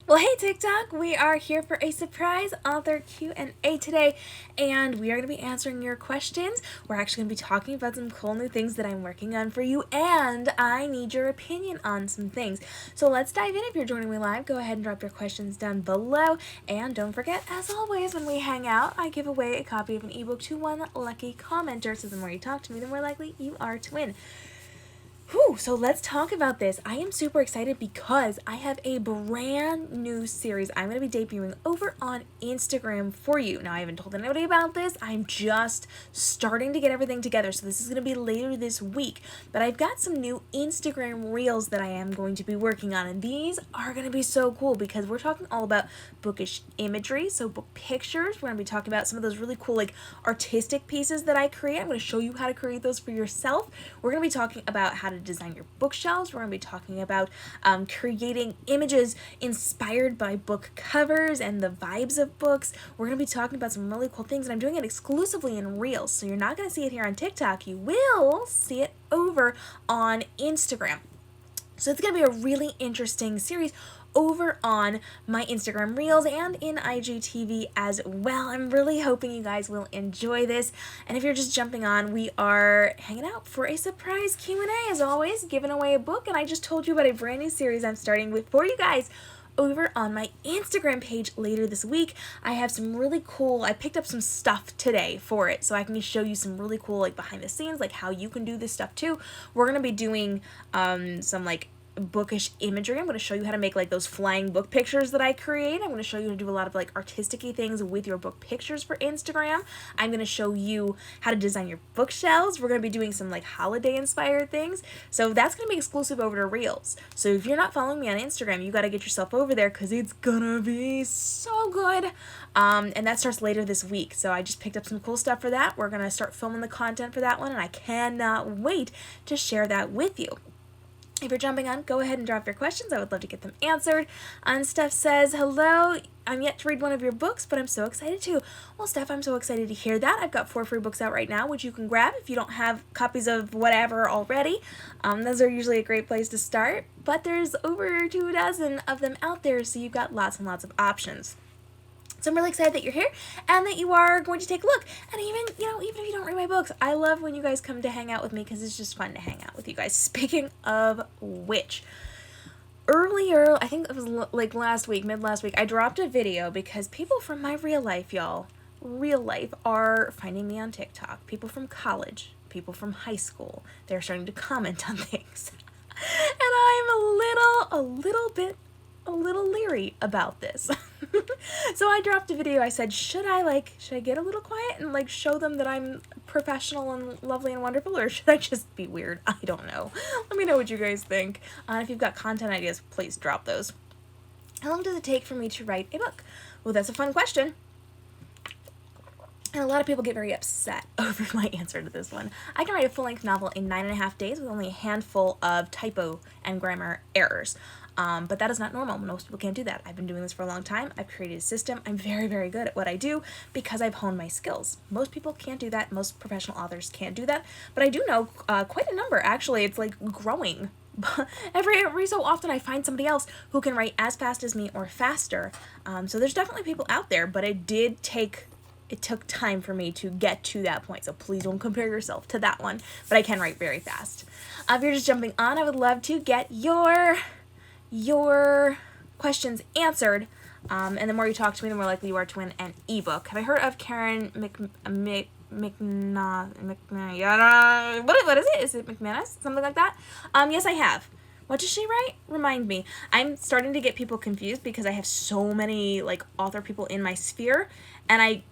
Well, hey TikTok, we are here for a surprise author Q&A today, and we are going to be answering your questions. We're actually going to be talking about some cool new things that I'm working on for you, and I need your opinion on some things. So let's dive in. If you're joining me live, go ahead and drop your questions down below, and don't forget, as always, when we hang out, I give away a copy of an ebook to one lucky commenter, so the more you talk to me, the more likely you are to win. So let's talk about this. I am super excited because I have a brand new series I'm going to be debuting over on Instagram for you. Now, I haven't told anybody about this. I'm just starting to get everything together, so this is going to be later this week. But I've got some new Instagram Reels that I am going to be working on, and these are going to be so cool because we're talking all about bookish imagery, so book pictures. We're going to be talking about some of those really cool, like, artistic pieces that I create. I'm going to show you how to create those for yourself. We're going to be talking about how to design your bookshelves. We're going to be talking about creating images inspired by book covers and the vibes of books. We're going to be talking about some really cool things, and I'm doing it exclusively in Reels, so you're not going to see it here on TikTok. You will see it over on Instagram. So it's going to be a really interesting series over on my Instagram Reels and in IGTV as well. I'm really hoping you guys will enjoy this. And if you're just jumping on, we are hanging out for a surprise Q&A as always, giving away a book. And I just told you about a brand new series I'm starting with for you guys over on my Instagram page later this week. I have some really cool, I picked up some stuff today for it, so I can show you some really cool, like, behind the scenes, like how you can do this stuff too. We're going to be doing some, like, bookish imagery. I'm going to show you how to make, like, those flying book pictures that I create. I'm going to show you how to do a lot of, like, artistic-y things with your book pictures for Instagram. I'm going to show you how to design your bookshelves. We're going to be doing some, like, holiday-inspired things. So that's going to be exclusive over to Reels. So if you're not following me on Instagram, you got to get yourself over there because it's going to be so good. And that starts later this week. So I just picked up some cool stuff for that. We're going to start filming the content for that one, and I cannot wait to share that with you. If you're jumping on, go ahead and drop your questions. I would love to get them answered. Steph says, hello, I'm yet to read one of your books, but I'm so excited to. Well, Steph, I'm so excited to hear that. I've got 4 free books out right now, which you can grab if you don't have copies of whatever already. Those are usually a great place to start, but there's over 24 of them out there, so you've got lots and lots of options. So I'm really excited that you're here and that you are going to take a look. And even if you don't read my books, I love when you guys come to hang out with me because it's just fun to hang out with you guys. Speaking of which, earlier, I think it was like mid last week, I dropped a video because people from my real life, are finding me on TikTok. People from college, people from high school, they're starting to comment on things. And I'm a little leery about this. So I dropped a video. I said, should I get a little quiet and, like, show them that I'm professional and lovely and wonderful, or should I just be weird? I don't know. Let me know what you guys think. If you've got content ideas, please drop those. How long does it take for me to write a book? Well, that's a fun question. And a lot of people get very upset over my answer to this one. I can write a full-length novel in 9.5 days with only a handful of typo and grammar errors. But that is not normal. Most people can't do that. I've been doing this for a long time. I've created a system. I'm very, very good at what I do because I've honed my skills. Most people can't do that. Most professional authors can't do that. But I do know quite a number, actually. It's, like, growing. Every so often I find somebody else who can write as fast as me or faster. So there's definitely people out there, but it took time for me to get to that point, so please don't compare yourself to that one, but I can write very fast. If you're just jumping on, I would love to get your questions answered, and the more you talk to me, the more likely you are to win an ebook. Have I heard of Karen what is it? Is it McManus? Something like that? Yes, I have. What does she write? Remind me. I'm starting to get people confused because I have so many, like, author people in my sphere, and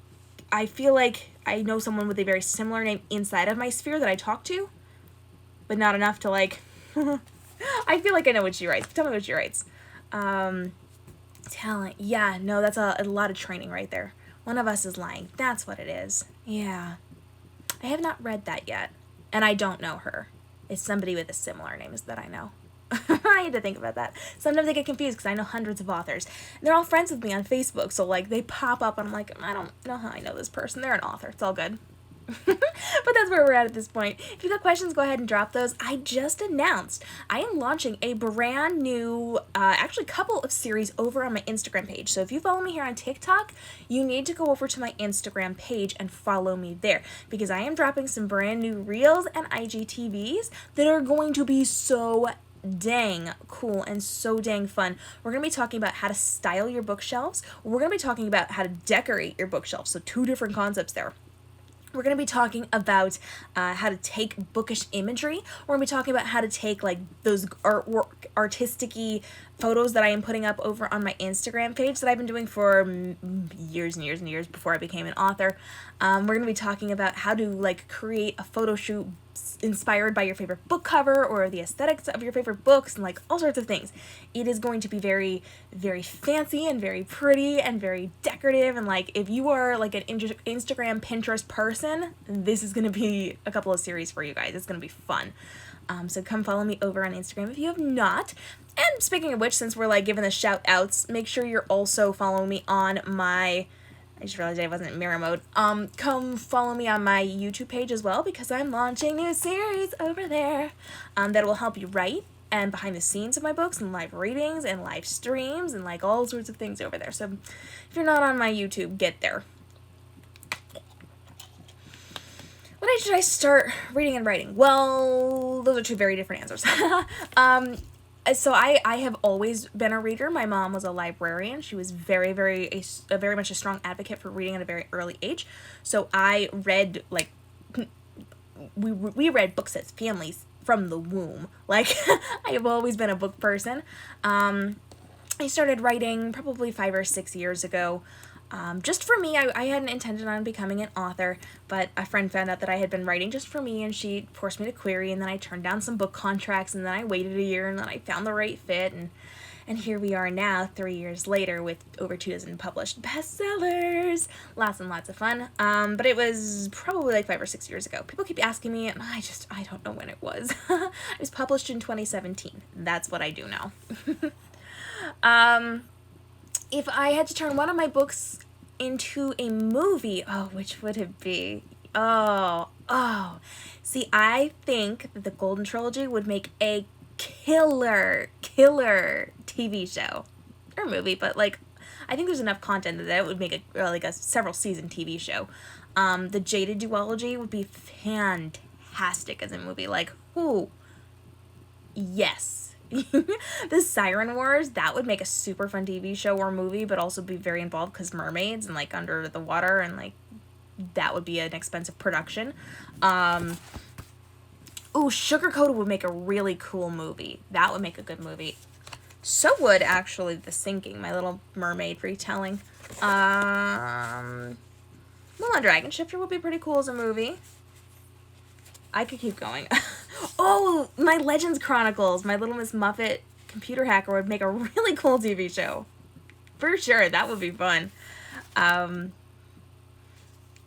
I feel like I know someone with a very similar name inside of my sphere that I talk to, but not enough to, like, I feel like I know what she writes. Tell me what she writes. Talent. Yeah, no, that's a lot of training right there. One of us is lying. That's what it is. Yeah. I have not read that yet, and I don't know her. It's somebody with a similar name that I know. I had to think about that. Sometimes I get confused because I know hundreds of authors. And they're all friends with me on Facebook, so, like, they pop up and I'm like, I don't know how I know this person. They're an author. It's all good. But that's where we're at this point. If you got questions, go ahead and drop those. I just announced I am launching a brand new, actually couple of series over on my Instagram page. So if you follow me here on TikTok, you need to go over to my Instagram page and follow me there, because I am dropping some brand new Reels and IGTVs that are going to be so dang cool and so dang fun. We're going to be talking about how to style your bookshelves. We're going to be talking about how to decorate your bookshelves. So 2 different concepts there. We're going to be talking about how to take bookish imagery. We're going to be talking about how to take like those artwork, artistic-y photos that I am putting up over on my Instagram page that I've been doing for years and years and years before I became an author. We're going to be talking about how to like create a photo shoot inspired by your favorite book cover or the aesthetics of your favorite books and like all sorts of things. It is going to be very, very fancy and very pretty and very decorative, and like if you are like an Instagram, Pinterest person, this is going to be a couple of series for you guys. It's going to be fun. So come follow me over on Instagram if you have not. And speaking of which, since we're like giving the shout outs, make sure you're also following me on my, I just realized I wasn't in mirror mode. Come follow me on my YouTube page as well, because I'm launching new series over there that will help you write and behind the scenes of my books and live readings and live streams and like all sorts of things over there. So if you're not on my YouTube, get there. When should I start reading and writing? Well, those are 2 very different answers. So I have always been a reader. My mom was a librarian. She was very much a strong advocate for reading at a very early age. So I read, like, we read books as families from the womb. Like, I have always been a book person. I started writing probably 5 or 6 years ago. Just for me. I hadn't intended on becoming an author, but a friend found out that I had been writing just for me, and she forced me to query, and then I turned down some book contracts, and then I waited a year, and then I found the right fit, and here we are now, 3 years later, with over 2 dozen published bestsellers. Lots and lots of fun. But it was probably like 5 or 6 years ago. People keep asking me, and I don't know when it was. It was published in 2017. That's what I do know. If I had to turn one of my books into a movie, which would it be? See, I think that the Golden Trilogy would make a killer TV show or movie, but like, I think there's enough content that it would make a several season TV show. The Jaded Duology would be fantastic as a movie. Like, yes. The Siren Wars, that would make a super fun TV show or movie, but also be very involved because mermaids and like under the water, and like that would be an expensive production. Sugar Coated would make a really cool movie. That would make a good movie. So would actually The Sinking, My Little Mermaid retelling. Mulan Dragon Shifter would be pretty cool as a movie. I could keep going. My Legends Chronicles, My Little Miss Muffet Computer Hacker would make a really cool TV show. For sure, that would be fun. And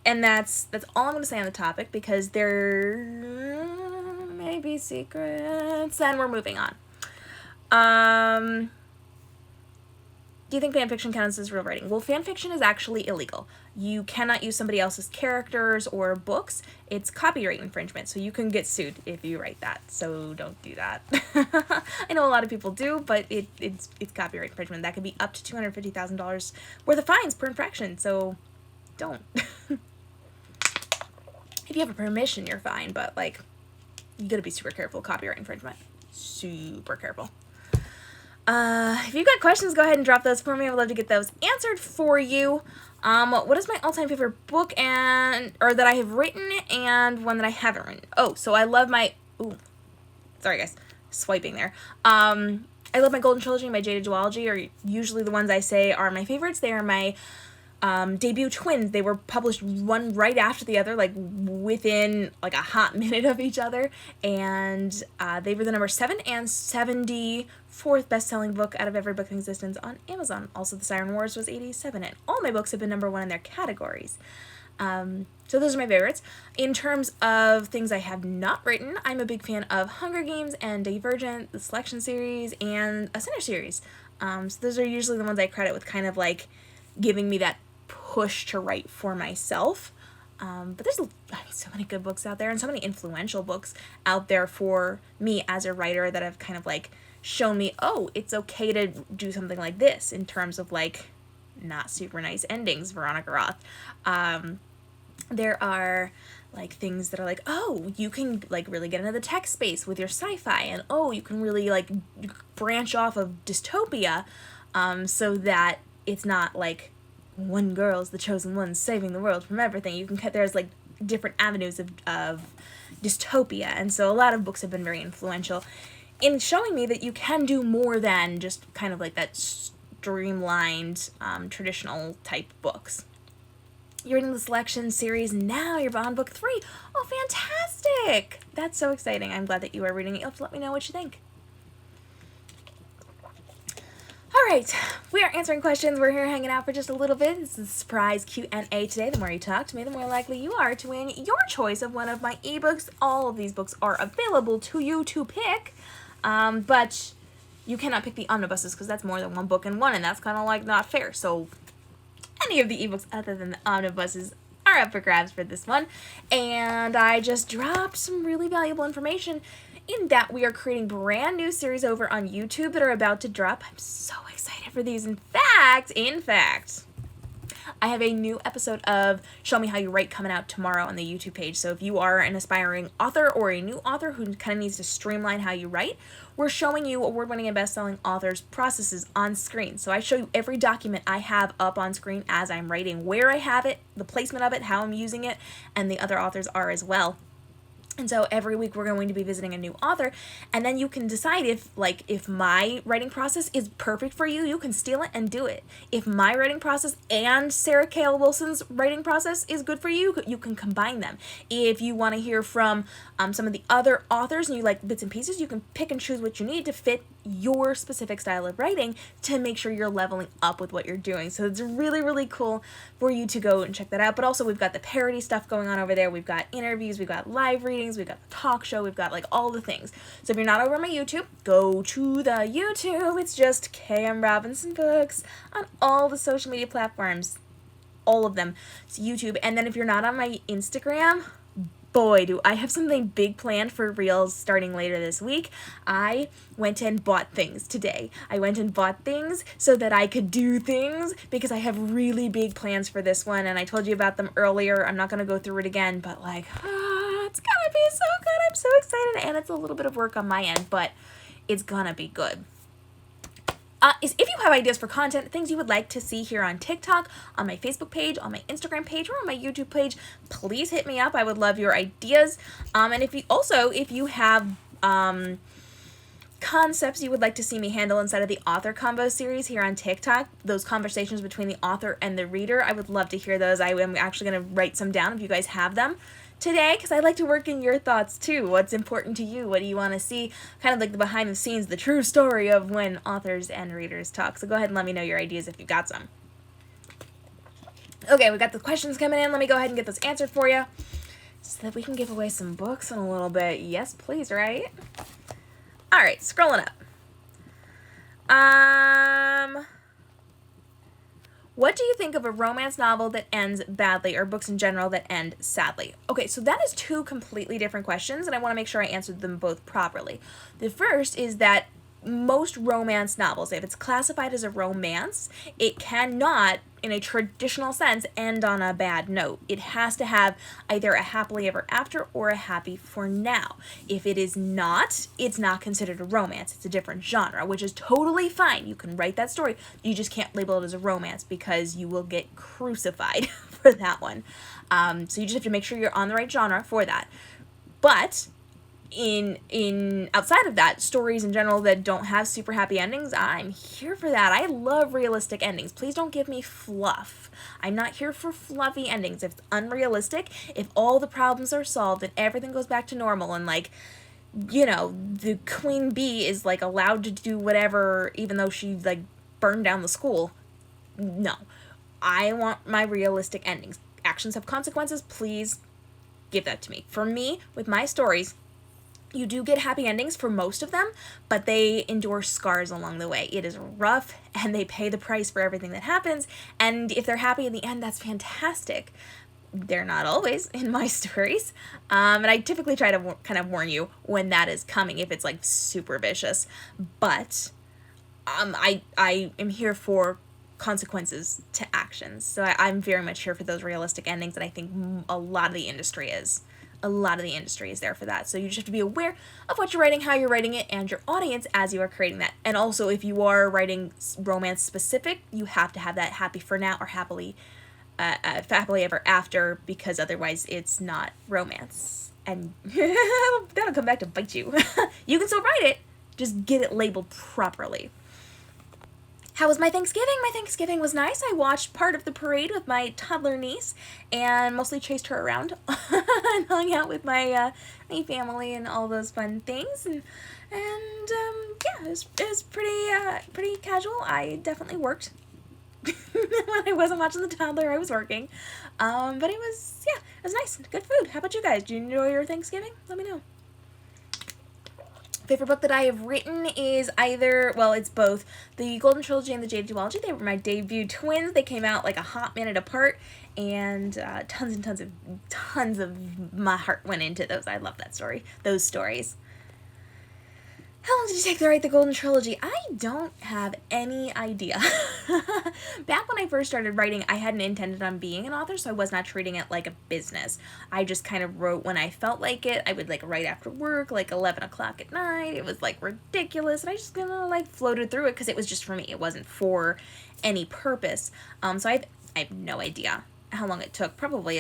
that's all I'm going to say on the topic, because there may be secrets, and we're moving on. Do you think fanfiction counts as real writing? Well, fanfiction is actually illegal. You cannot use somebody else's characters or books. It's copyright infringement, so you can get sued if you write that. So don't do that. I know a lot of people do, but it's copyright infringement. That could be up to $250,000 worth of fines per infraction, so don't. If you have a permission, you're fine, but like, you gotta be super careful. Copyright infringement. Super careful. If you've got questions, go ahead and drop those for me. I would love to get those answered for you. What is my all-time favorite book or that I have written, and one that I haven't written? So I love my, sorry guys, swiping there. I love my Golden Trilogy and my Jaded Duology are usually the ones I say are my favorites. They are my debut twins. They were published one right after the other, like within like a hot minute of each other, and they were the number 7 and 74th best-selling book out of every book in existence on Amazon. Also, The Siren Wars was 87, and all my books have been number 1 in their categories. So those are my favorites. In terms of things I have not written, I'm a big fan of Hunger Games and Divergent, the Selection series, and a Sinner series. So those are usually the ones I credit with kind of like giving me that push to write for myself. But there's so many good books out there and so many influential books out there for me as a writer that have kind of like shown me, oh, it's okay to do something like this in terms of like not super nice endings, Veronica Roth. There are like things that are like, oh, you can like really get into the tech space with your sci-fi, and oh, you can really like branch off of dystopia, so that it's not like one girl's the chosen one saving the world from everything. You can there's like different avenues of dystopia, and so a lot of books have been very influential in showing me that you can do more than just kind of like that streamlined traditional type books. You're reading the selection series now. You're on book 3. Oh, fantastic! That's so exciting. I'm glad that you are reading it. You'll have to let me know what you think. Alright, we are answering questions. We're here hanging out for just a little bit. This is a surprise Q&A today. The more you talk to me, the more likely you are to win your choice of one of my ebooks. All of these books are available to you to pick, but you cannot pick the omnibuses because that's more than one book in one, and that's kind of like not fair. So any of the ebooks other than the omnibuses are up for grabs for this one. And I just dropped some really valuable information in that we are creating brand new series over on YouTube that are about to drop. I'm so excited for these. In fact, I have a new episode of Show Me How You Write coming out tomorrow on the YouTube page. So if you are an aspiring author or a new author who kind of needs to streamline how you write, we're showing you award-winning and best-selling authors' processes on screen. So I show you every document I have up on screen as I'm writing, where I have it, the placement of it, how I'm using it, and the other authors are as well. And so every week we're going to be visiting a new author, and then you can decide if my writing process is perfect for you, you can steal it and do it. If my writing process and Sarah Kale Wilson's writing process is good for you, you can combine them. If you want to hear from some of the other authors and you like bits and pieces, you can pick and choose what you need to fit your specific style of writing to make sure you're leveling up with what you're doing. So it's really, really cool for you to go and check that out. But also we've got the parody stuff going on over there. We've got interviews, we've got live readings, we've got the talk show, we've got like all the things. So if you're not over on my YouTube, go to the YouTube. It's just KM Robinson Books on all the social media platforms. All of them. It's YouTube. And then if you're not on my Instagram, boy, do I have something big planned for Reels starting later this week. I went and bought things today. I went and bought things so that I could do things because I have really big plans for this one, and I told you about them earlier. I'm not going to go through it again, but like, it's going to be so good. I'm so excited, and it's a little bit of work on my end, but it's going to be good. If you have ideas for content, things you would like to see here on TikTok, on my Facebook page, on my Instagram page, or on my YouTube page, please hit me up. I would love your ideas. And if you have concepts you would like to see me handle inside of the Author Convos series here on TikTok, those conversations between the author and the reader, I would love to hear those. I am actually going to write some down if you guys have them today, because I like to work in your thoughts too. What's important to you? What do you want to see? Kind of like the behind the scenes, the true story of when authors and readers talk. So go ahead and let me know your ideas if you've got some. Okay, we got the questions coming in. Let me go ahead and get those answered for you so that we can give away some books in a little bit. Yes, please, right? All right, scrolling up. What do you think of a romance novel that ends badly, or books in general that end sadly? Okay, so that is two completely different questions, and I want to make sure I answered them both properly. The first is that most romance novels, if it's classified as a romance, it cannot, in a traditional sense, end on a bad note. It has to have either a happily ever after or a happy for now. If it is not, it's not considered a romance. It's a different genre, which is totally fine. You can write that story. You just can't label it as a romance because you will get crucified for that one. So you just have to make sure you're on the right genre for that. But in outside of that, stories in general that don't have super happy endings, I'm here for that. I love realistic endings. Please don't give me fluff. I'm not here for fluffy endings. If it's unrealistic, if all the problems are solved and everything goes back to normal and like, you know, the queen bee is like allowed to do whatever even though she like burned down the school. No. I want my realistic endings. Actions have consequences. Please give that to me. For me, with my stories, you do get happy endings for most of them, but they endure scars along the way. It is rough, and they pay the price for everything that happens, and if they're happy in the end, that's fantastic. they're not always in my stories. And I typically try to kind of warn you when that is coming, if it's like super vicious. But I am here for consequences to actions. So I'm very much here for those realistic endings, and I think a lot of the industry is. A lot of the industry is there for that. So you just have to be aware of what you're writing, how you're writing it, and your audience as you are creating that. And also, if you are writing romance specific, you have to have that happy for now or happily ever after, because otherwise it's not romance. And that'll come back to bite you. You can still write it, just get it labeled properly. How was my Thanksgiving? My Thanksgiving was nice. I watched part of the parade with my toddler niece and mostly chased her around and hung out with my family and all those fun things. And yeah, it was pretty casual. I definitely worked. When I wasn't watching the toddler, I was working. But it was nice. Good food. How about you guys? Did you enjoy your Thanksgiving? Let me know. Favorite book that I have written is it's both the Golden Trilogy and the Jade Duology. They were my debut twins. They came out like a hot minute apart, and tons of my heart went into those. I love those stories. How long did it take to write the Golden Trilogy? I don't have any idea. Back when I first started writing, I hadn't intended on being an author, so I was not treating it like a business. I just kind of wrote when I felt like it. I would write after work, 11 o'clock at night. It was ridiculous, and I just kind of floated through it because it was just for me. It wasn't for any purpose. So I have no idea how long it took. Probably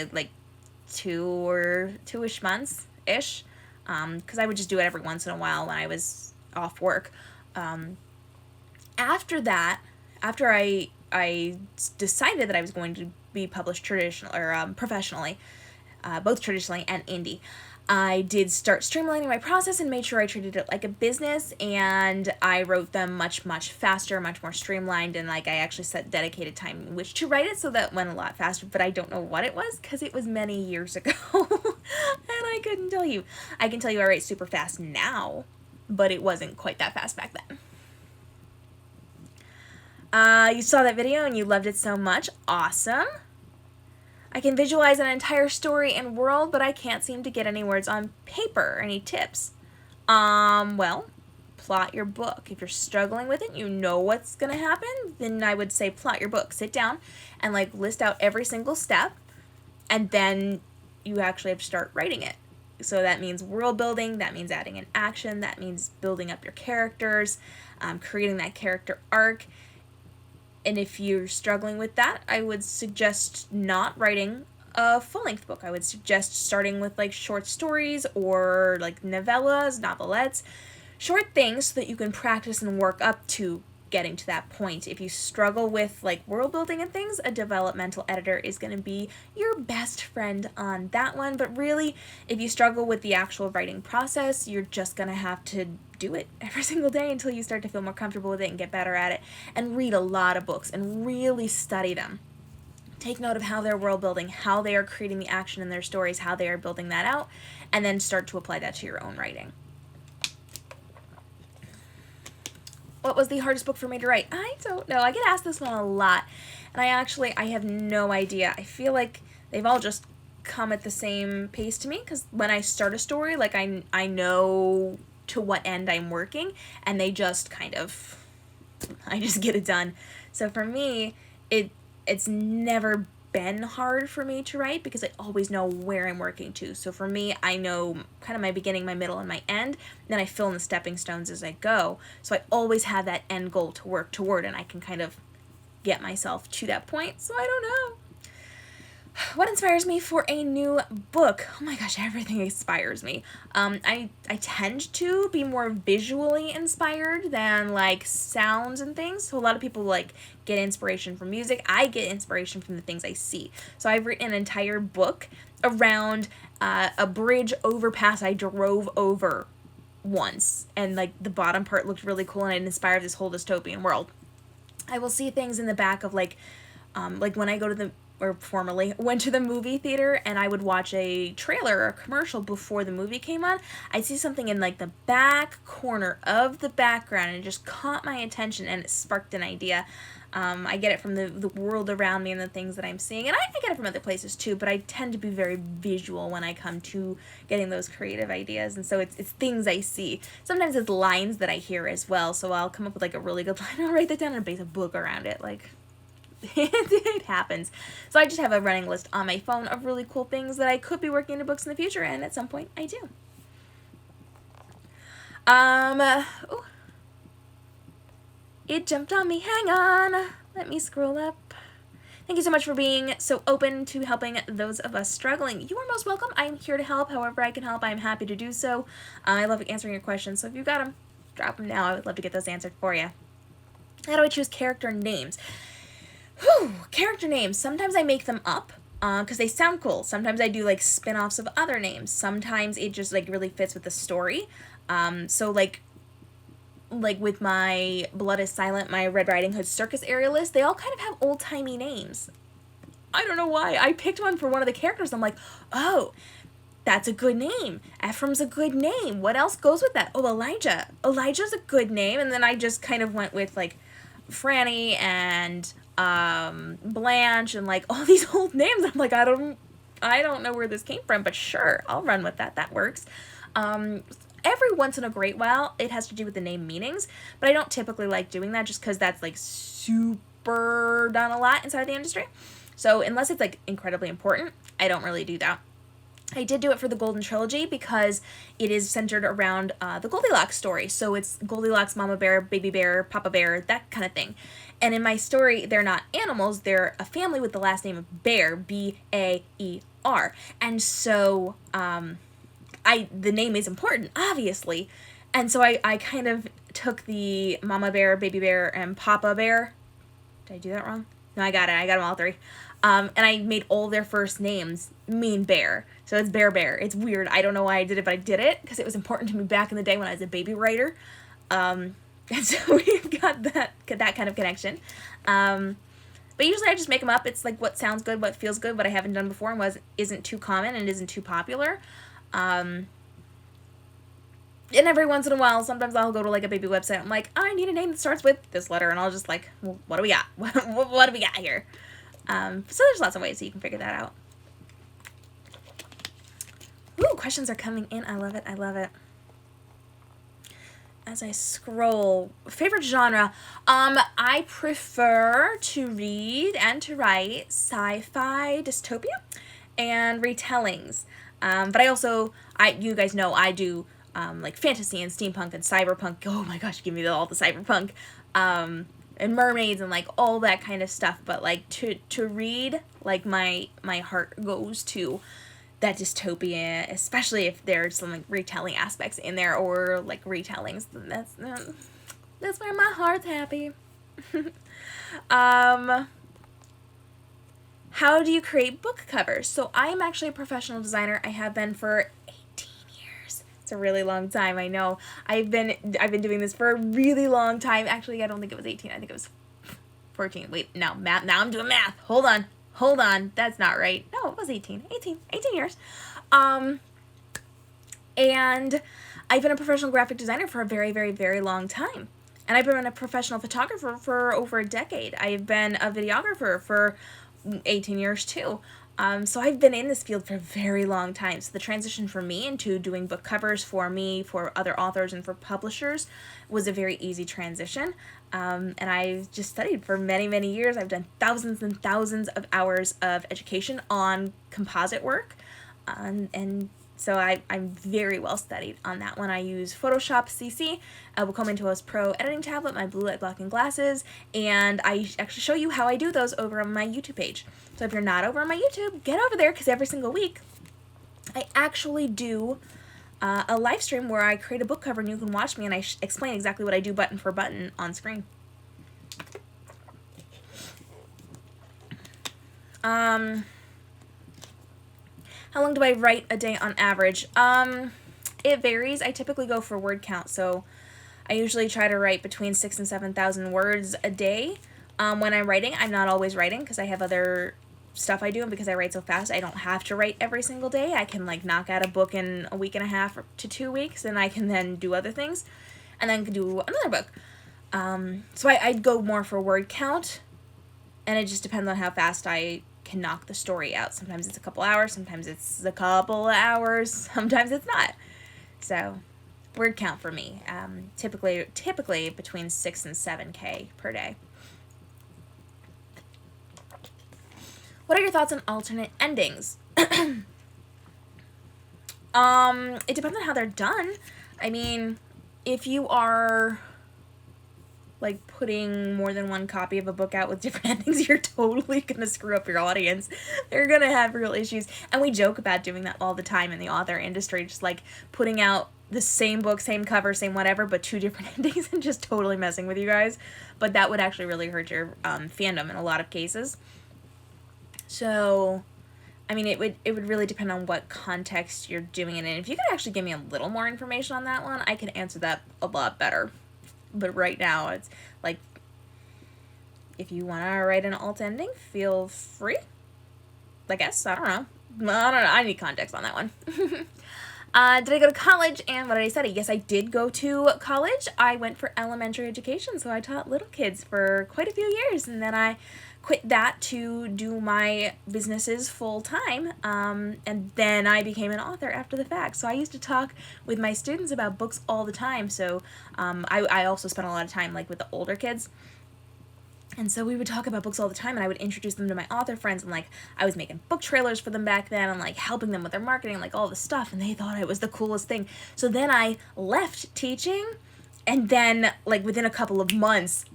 2-ish months-ish. Because I would just do it every once in a while when I was off work. After I decided that I was going to be published professionally, both traditionally and indie, I did start streamlining my process and made sure I treated it like a business, and I wrote them much, much faster, much more streamlined, and I actually set dedicated time in which to write it, so that went a lot faster, but I don't know what it was, because it was many years ago, and I couldn't tell you. I can tell you I write super fast now, but it wasn't quite that fast back then. You saw that video and you loved it so much. Awesome. I can visualize an entire story and world, but I can't seem to get any words on paper. Any tips? Well, plot your book. If you're struggling with it, you know what's going to happen, then I would say plot your book. Sit down and list out every single step, and then you actually have to start writing it. So that means world building, that means adding an action, that means building up your characters, creating that character arc. And if you're struggling with that, I would suggest not writing a full-length book. I would suggest starting with short stories or novellas, novelettes, short things so that you can practice and work up to getting to that point. If you struggle with world building and things, a developmental editor is going to be your best friend on that one. But really, if you struggle with the actual writing process, you're just going to have to do it every single day until you start to feel more comfortable with it and get better at it, and read a lot of books and really study them. Take note of how they're world building, how they are creating the action in their stories, how they are building that out, and then start to apply that to your own writing. What was the hardest book for me to write? I don't know. I get asked this one a lot, and I have no idea. I feel like they've all just come at the same pace to me, because when I start a story, I know to what end I'm working, and they just I just get it done. So for me, it's never been hard for me to write, because I always know where I'm working to. So for me, I know kind of my beginning, my middle, and my end, and then I fill in the stepping stones as I go. So I always have that end goal to work toward, and I can kind of get myself to that point. So I don't know. What inspires me for a new book? Oh my gosh, everything inspires me. I tend to be more visually inspired than sounds and things. So a lot of people get inspiration from music. I get inspiration from the things I see. So I've written an entire book around a bridge overpass I drove over once, and the bottom part looked really cool, and it inspired this whole dystopian world. I will see things in the back of when I go to the or formerly, went to the movie theater and I would watch a trailer or a commercial before the movie came on, I'd see something in like the back corner of the background and it just caught my attention and it sparked an idea. I get it from the world around me and the things that I'm seeing, and I get it from other places too, but I tend to be very visual when I come to getting those creative ideas, and so it's things I see. Sometimes it's lines that I hear as well, so I'll come up with like a really good line, I'll write that down and base a book around it, like... it happens. So I just have a running list on my phone of really cool things that I could be working into books in the future, and at some point I do. Ooh. It jumped on me. Hang on. Let me scroll up. Thank you so much for being so open to helping those of us struggling. You are most welcome. I'm here to help. However I can help, I'm happy to do so. I love answering your questions, so if you've got them, drop them now. I would love to get those answered for you. How do I choose character names? Whew, character names. Sometimes I make them up because they sound cool. Sometimes I do like spin-offs of other names. Sometimes it just like really fits with the story. So like with my Blood is Silent, my Red Riding Hood Circus Aerialist, they all kind of have old-timey names. I don't know why. I picked one for one of the characters. I'm like, oh, that's a good name. Ephraim's a good name. What else goes with that? Oh, Elijah. Elijah's a good name. And then I just kind of went with like Franny and Blanche and like all these old names. I'm like, I don't know where this came from, but sure, I'll run with that. That works. Every once in a great while, it has to do with the name meanings, but I don't typically like doing that just because that's like super done a lot inside the industry. So unless it's like incredibly important, I don't really do that. I did do it for the Golden Trilogy because it is centered around the Goldilocks story. So it's Goldilocks, Mama Bear, Baby Bear, Papa Bear, that kind of thing. And in my story, they're not animals. They're a family with the last name of Bear, B-A-E-R. And so the name is important, obviously. And so I kind of took the Mama Bear, Baby Bear, and Papa Bear. Did I do that wrong? No, I got it. I got them all three. And I made all their first names mean bear. So it's Bear Bear. It's weird. I don't know why I did it, but I did it because it was important to me back in the day when I was a baby writer. And so we've got that kind of connection. But usually I just make them up. It's like what sounds good, what feels good, what I haven't done before and isn't too common and isn't too popular. And every once in a while, sometimes I'll go to like a baby website. I'm like, I need a name that starts with this letter. And I'll just like, well, what do we got? What do we got here? So there's lots of ways that you can figure that out. Ooh, questions are coming in. I love it. I love it. As I scroll, favorite genre. I prefer to read and to write sci-fi dystopia and retellings. But I also, you guys know I do like fantasy and steampunk and cyberpunk. Oh my gosh, give me all the cyberpunk. And mermaids and like all that kind of stuff. But like to read, like my heart goes to that dystopia, especially if there's some like retelling aspects in there or like retellings. That's where my heart's happy. How do you create book covers? So I am actually a professional designer. I have been for 18 years. It's a really long time, I know. I've been doing this for a really long time. Actually, I don't think it was 18. I think it was 14. Wait, no, math. Now I'm doing math. Hold on. That's not right. No, it was 18 years. And I've been a professional graphic designer for a very, very, very long time. And I've been a professional photographer for over a decade. I've been a videographer for 18 years too. So I've been in this field for a very long time. So the transition for me into doing book covers for me, for other authors, and for publishers was a very easy transition. And I've just studied for many, many years. I've done thousands and thousands of hours of education on composite work. And so I'm very well studied on that one. I use Photoshop CC, Wacom Intuos Pro editing tablet, my blue light blocking glasses, and I actually show you how I do those over on my YouTube page. So if you're not over on my YouTube, get over there because every single week I actually do a live stream where I create a book cover and you can watch me and I explain exactly what I do button for button on screen. How long do I write a day on average? It varies. I typically go for word count, so I usually try to write between 6,000 and 7,000 words a day. When I'm writing, I'm not always writing because I have other stuff I do, and because I write so fast, I don't have to write every single day. I can like knock out a book in a week and a half to 2 weeks, and I can then do other things, and then do another book. So I'd go more for word count, and it just depends on how fast I can knock the story out. Sometimes it's a couple hours, sometimes it's a couple of hours, sometimes it's not. So word count for me, typically between 6 and 7K per day. What are your thoughts on alternate endings? It depends on how they're done. I mean, if you are like putting more than one copy of a book out with different endings, you're totally gonna screw up your audience. They're gonna have real issues. And we joke about doing that all the time in the author industry, just like putting out the same book, same cover, same whatever, but 2 different endings and just totally messing with you guys. But that would actually really hurt your fandom in a lot of cases. So, I mean, it would really depend on what context you're doing it in. If you could actually give me a little more information on that one, I could answer that a lot better. But right now, it's like, if you want to write an alt ending, feel free. I guess. I don't know. I need context on that one. Did I go to college, and what did I study? Yes, I did go to college. I went for elementary education, so I taught little kids for quite a few years, and then I quit that to do my businesses full time, and then I became an author after the fact. So I used to talk with my students about books all the time, so I also spent a lot of time like with the older kids. And so we would talk about books all the time, and I would introduce them to my author friends, and like I was making book trailers for them back then, and like helping them with their marketing, like all this stuff, and they thought it was the coolest thing. So then I left teaching, and then like within a couple of months,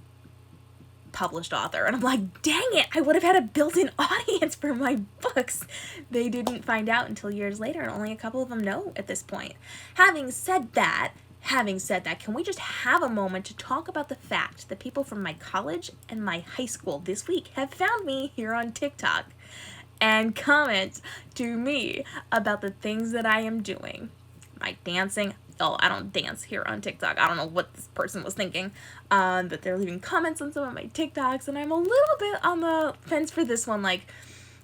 published author, and I'm like, dang it, I would have had a built-in audience for my books. They didn't find out until years later, and only a couple of them know at this point. Having said that, can we just have a moment to talk about the fact that people from my college and my high school this week have found me here on TikTok and comment to me about the things that I am doing. My dancing. Oh, I don't dance here on TikTok. I don't know what this person was thinking, but they're leaving comments on some of my TikToks, and I'm a little bit on the fence for this one. Like,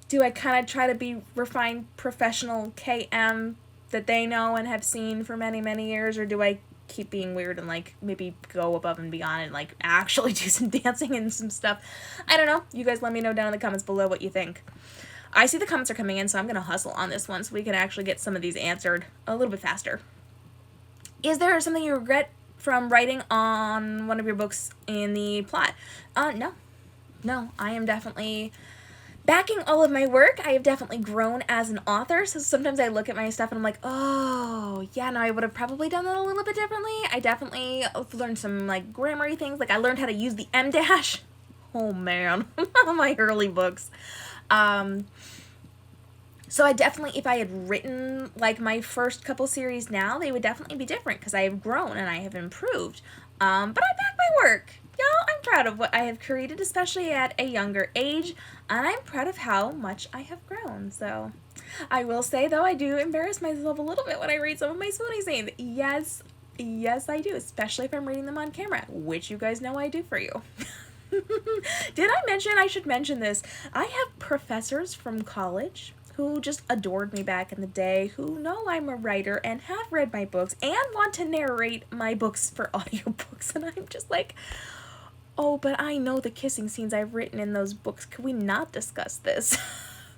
do I kind of try to be refined professional KM that they know and have seen for many, many years, or do I keep being weird and like maybe go above and beyond and like actually do some dancing and some stuff? I don't know. You guys let me know down in the comments below what you think. I see the comments are coming in, so I'm going to hustle on this one so we can actually get some of these answered a little bit faster. Is there something you regret from writing on one of your books in the plot? No. I am definitely backing all of my work. I have definitely grown as an author, so sometimes I look at my stuff and I'm like, oh, yeah, no, I would have probably done that a little bit differently. I definitely learned some, like, grammar-y things. Like, I learned how to use the M dash. Oh, man. My early books. So I definitely, if I had written, like, my first couple series now, they would definitely be different because I have grown and I have improved. But I back my work. Y'all, I'm proud of what I have created, especially at a younger age, and I'm proud of how much I have grown. So I will say, though, I do embarrass myself a little bit when I read some of my swooning scenes. Yes, I do, especially if I'm reading them on camera, which you guys know I do for you. I should mention this. I have professors from college who just adored me back in the day, who know I'm a writer and have read my books and want to narrate my books for audiobooks, and I'm just like, oh, but I know the kissing scenes I've written in those books. Could we not discuss this?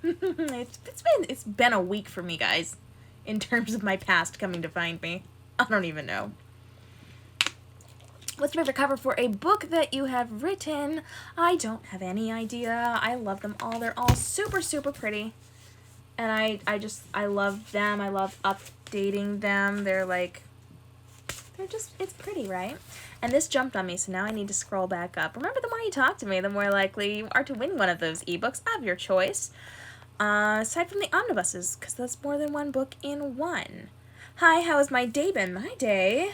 It's been a week for me, guys, in terms of my past coming to find me. I don't even know. What's your favorite cover for a book that you have written? I don't have any idea. I love them all. They're all super, super pretty. And I love them. I love updating them. It's pretty, right? And this jumped on me, so now I need to scroll back up. Remember, the more you talk to me, the more likely you are to win one of those ebooks of your choice. Aside from the omnibuses, because that's more than one book in one. Hi, how has my day been? My day?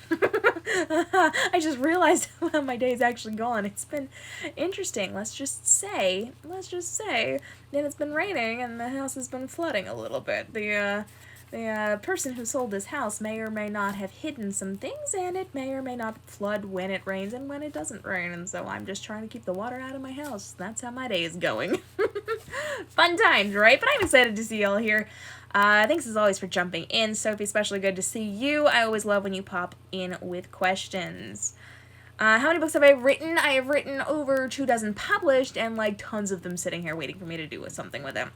I just realized how my day's actually gone. It's been interesting. Let's just say that it's been raining and the house has been flooding a little bit. The The person who sold this house may or may not have hidden some things, and it may or may not flood when it rains and when it doesn't rain, and so I'm just trying to keep the water out of my house. That's how my day is going. Fun times, right? But I'm excited to see y'all here. Thanks as always for jumping in. Sophie, especially good to see you. I always love when you pop in with questions. How many books have I written? I have written over 24 published, and like tons of them sitting here waiting for me to do something with them.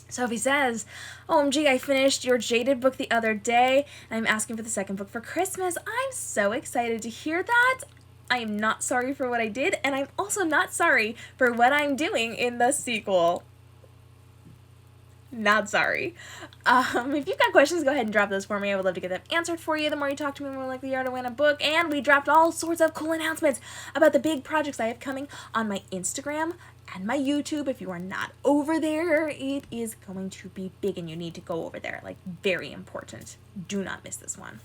Sophie says, OMG, I finished your Jaded book the other day, and I'm asking for the second book for Christmas. I'm so excited to hear that. I am not sorry for what I did, and I'm also not sorry for what I'm doing in the sequel. Not sorry. If you've got questions, go ahead and drop those for me. I would love to get them answered for you. The more you talk to me, the more likely you are to win a book. And we dropped all sorts of cool announcements about the big projects I have coming on my Instagram and my YouTube. If you are not over there, it is going to be big and you need to go over there. Like, very important. Do not miss this one.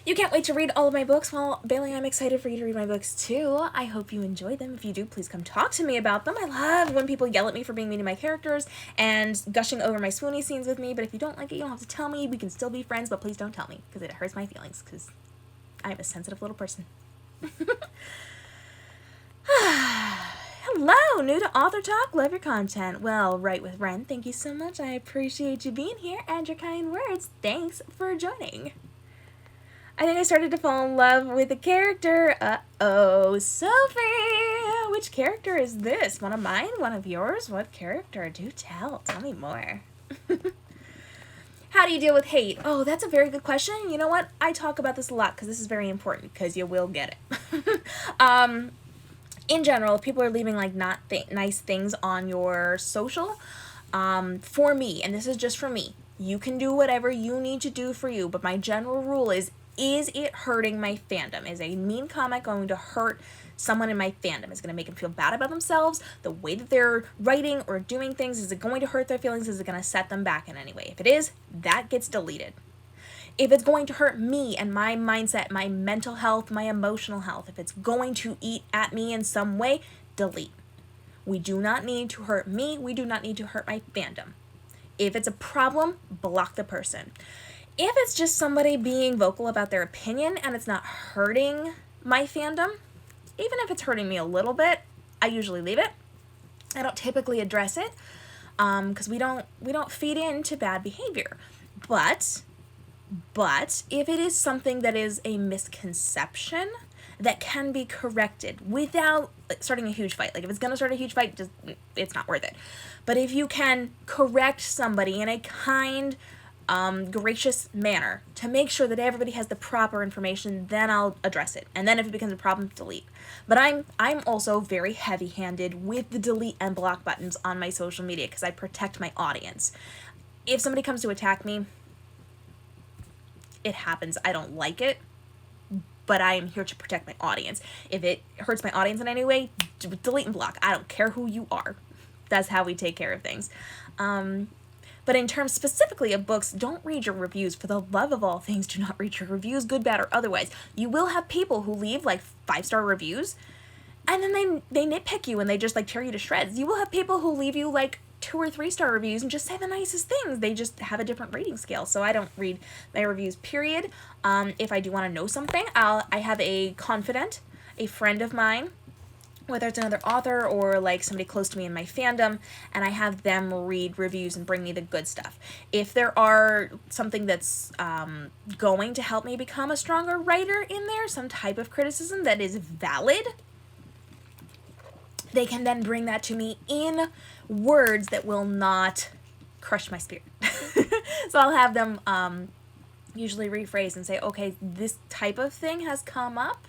You can't wait to read all of my books. Well, Bailey, I'm excited for you to read my books too. I hope you enjoy them. If you do, please come talk to me about them. I love when people yell at me for being mean to my characters and gushing over my swoony scenes with me, but if you don't like it, you don't have to tell me. We can still be friends, but please don't tell me, because it hurts my feelings, because I'm a sensitive little person. Hello, new to Author Talk, love your content. Well, Right with Ren, thank you so much. I appreciate you being here and your kind words. Thanks for joining. I think I started to fall in love with a character. Uh-oh, Sophie! Which character is this? One of mine? One of yours? What character? Do tell. Tell me more. How do you deal with hate? Oh, that's a very good question. You know what? I talk about this a lot because this is very important, because you will get it. In general, if people are leaving like not nice things on your social, for me, and this is just for me, you can do whatever you need to do for you, but my general rule is it hurting my fandom? Is a mean comment going to hurt someone in my fandom? Is it going to make them feel bad about themselves? The way that they're writing or doing things, is it going to hurt their feelings? Is it going to set them back in any way? If it is, that gets deleted. If it's going to hurt me and my mindset, my mental health, my emotional health, if it's going to eat at me in some way, delete. We do not need to hurt me. We do not need to hurt my fandom. If it's a problem, block the person. If it's just somebody being vocal about their opinion and it's not hurting my fandom, even if it's hurting me a little bit, I usually leave it. I don't typically address it, because we don't feed into bad behavior. But if it is something that is a misconception that can be corrected without starting a huge fight, like if it's going to start a huge fight, just it's not worth it. But if you can correct somebody in a kind, gracious manner to make sure that everybody has the proper information, then I'll address it. And then if it becomes a problem, delete. But I'm also very heavy-handed with the delete and block buttons on my social media, because I protect my audience. If somebody comes to attack me, it happens. I don't like it, but I am here to protect my audience. If it hurts my audience in any way, delete and block. I don't care who you are. That's how we take care of things. But in terms specifically of books, don't read your reviews. For the love of all things, do not read your reviews, good, bad, or otherwise. You will have people who leave like 5-star reviews, and then they nitpick you and they just like tear you to shreds. You will have people who leave you like 2 or 3-star reviews and just say the nicest things. They just have a different rating scale. So I don't read my reviews, period. If I do want to know something, I have a confidant, a friend of mine, whether it's another author or like somebody close to me in my fandom, and I have them read reviews and bring me the good stuff. If there are something that's going to help me become a stronger writer in there, some type of criticism that is valid, they can then bring that to me in words that will not crush my spirit. So I'll have them usually rephrase and say, okay, this type of thing has come up,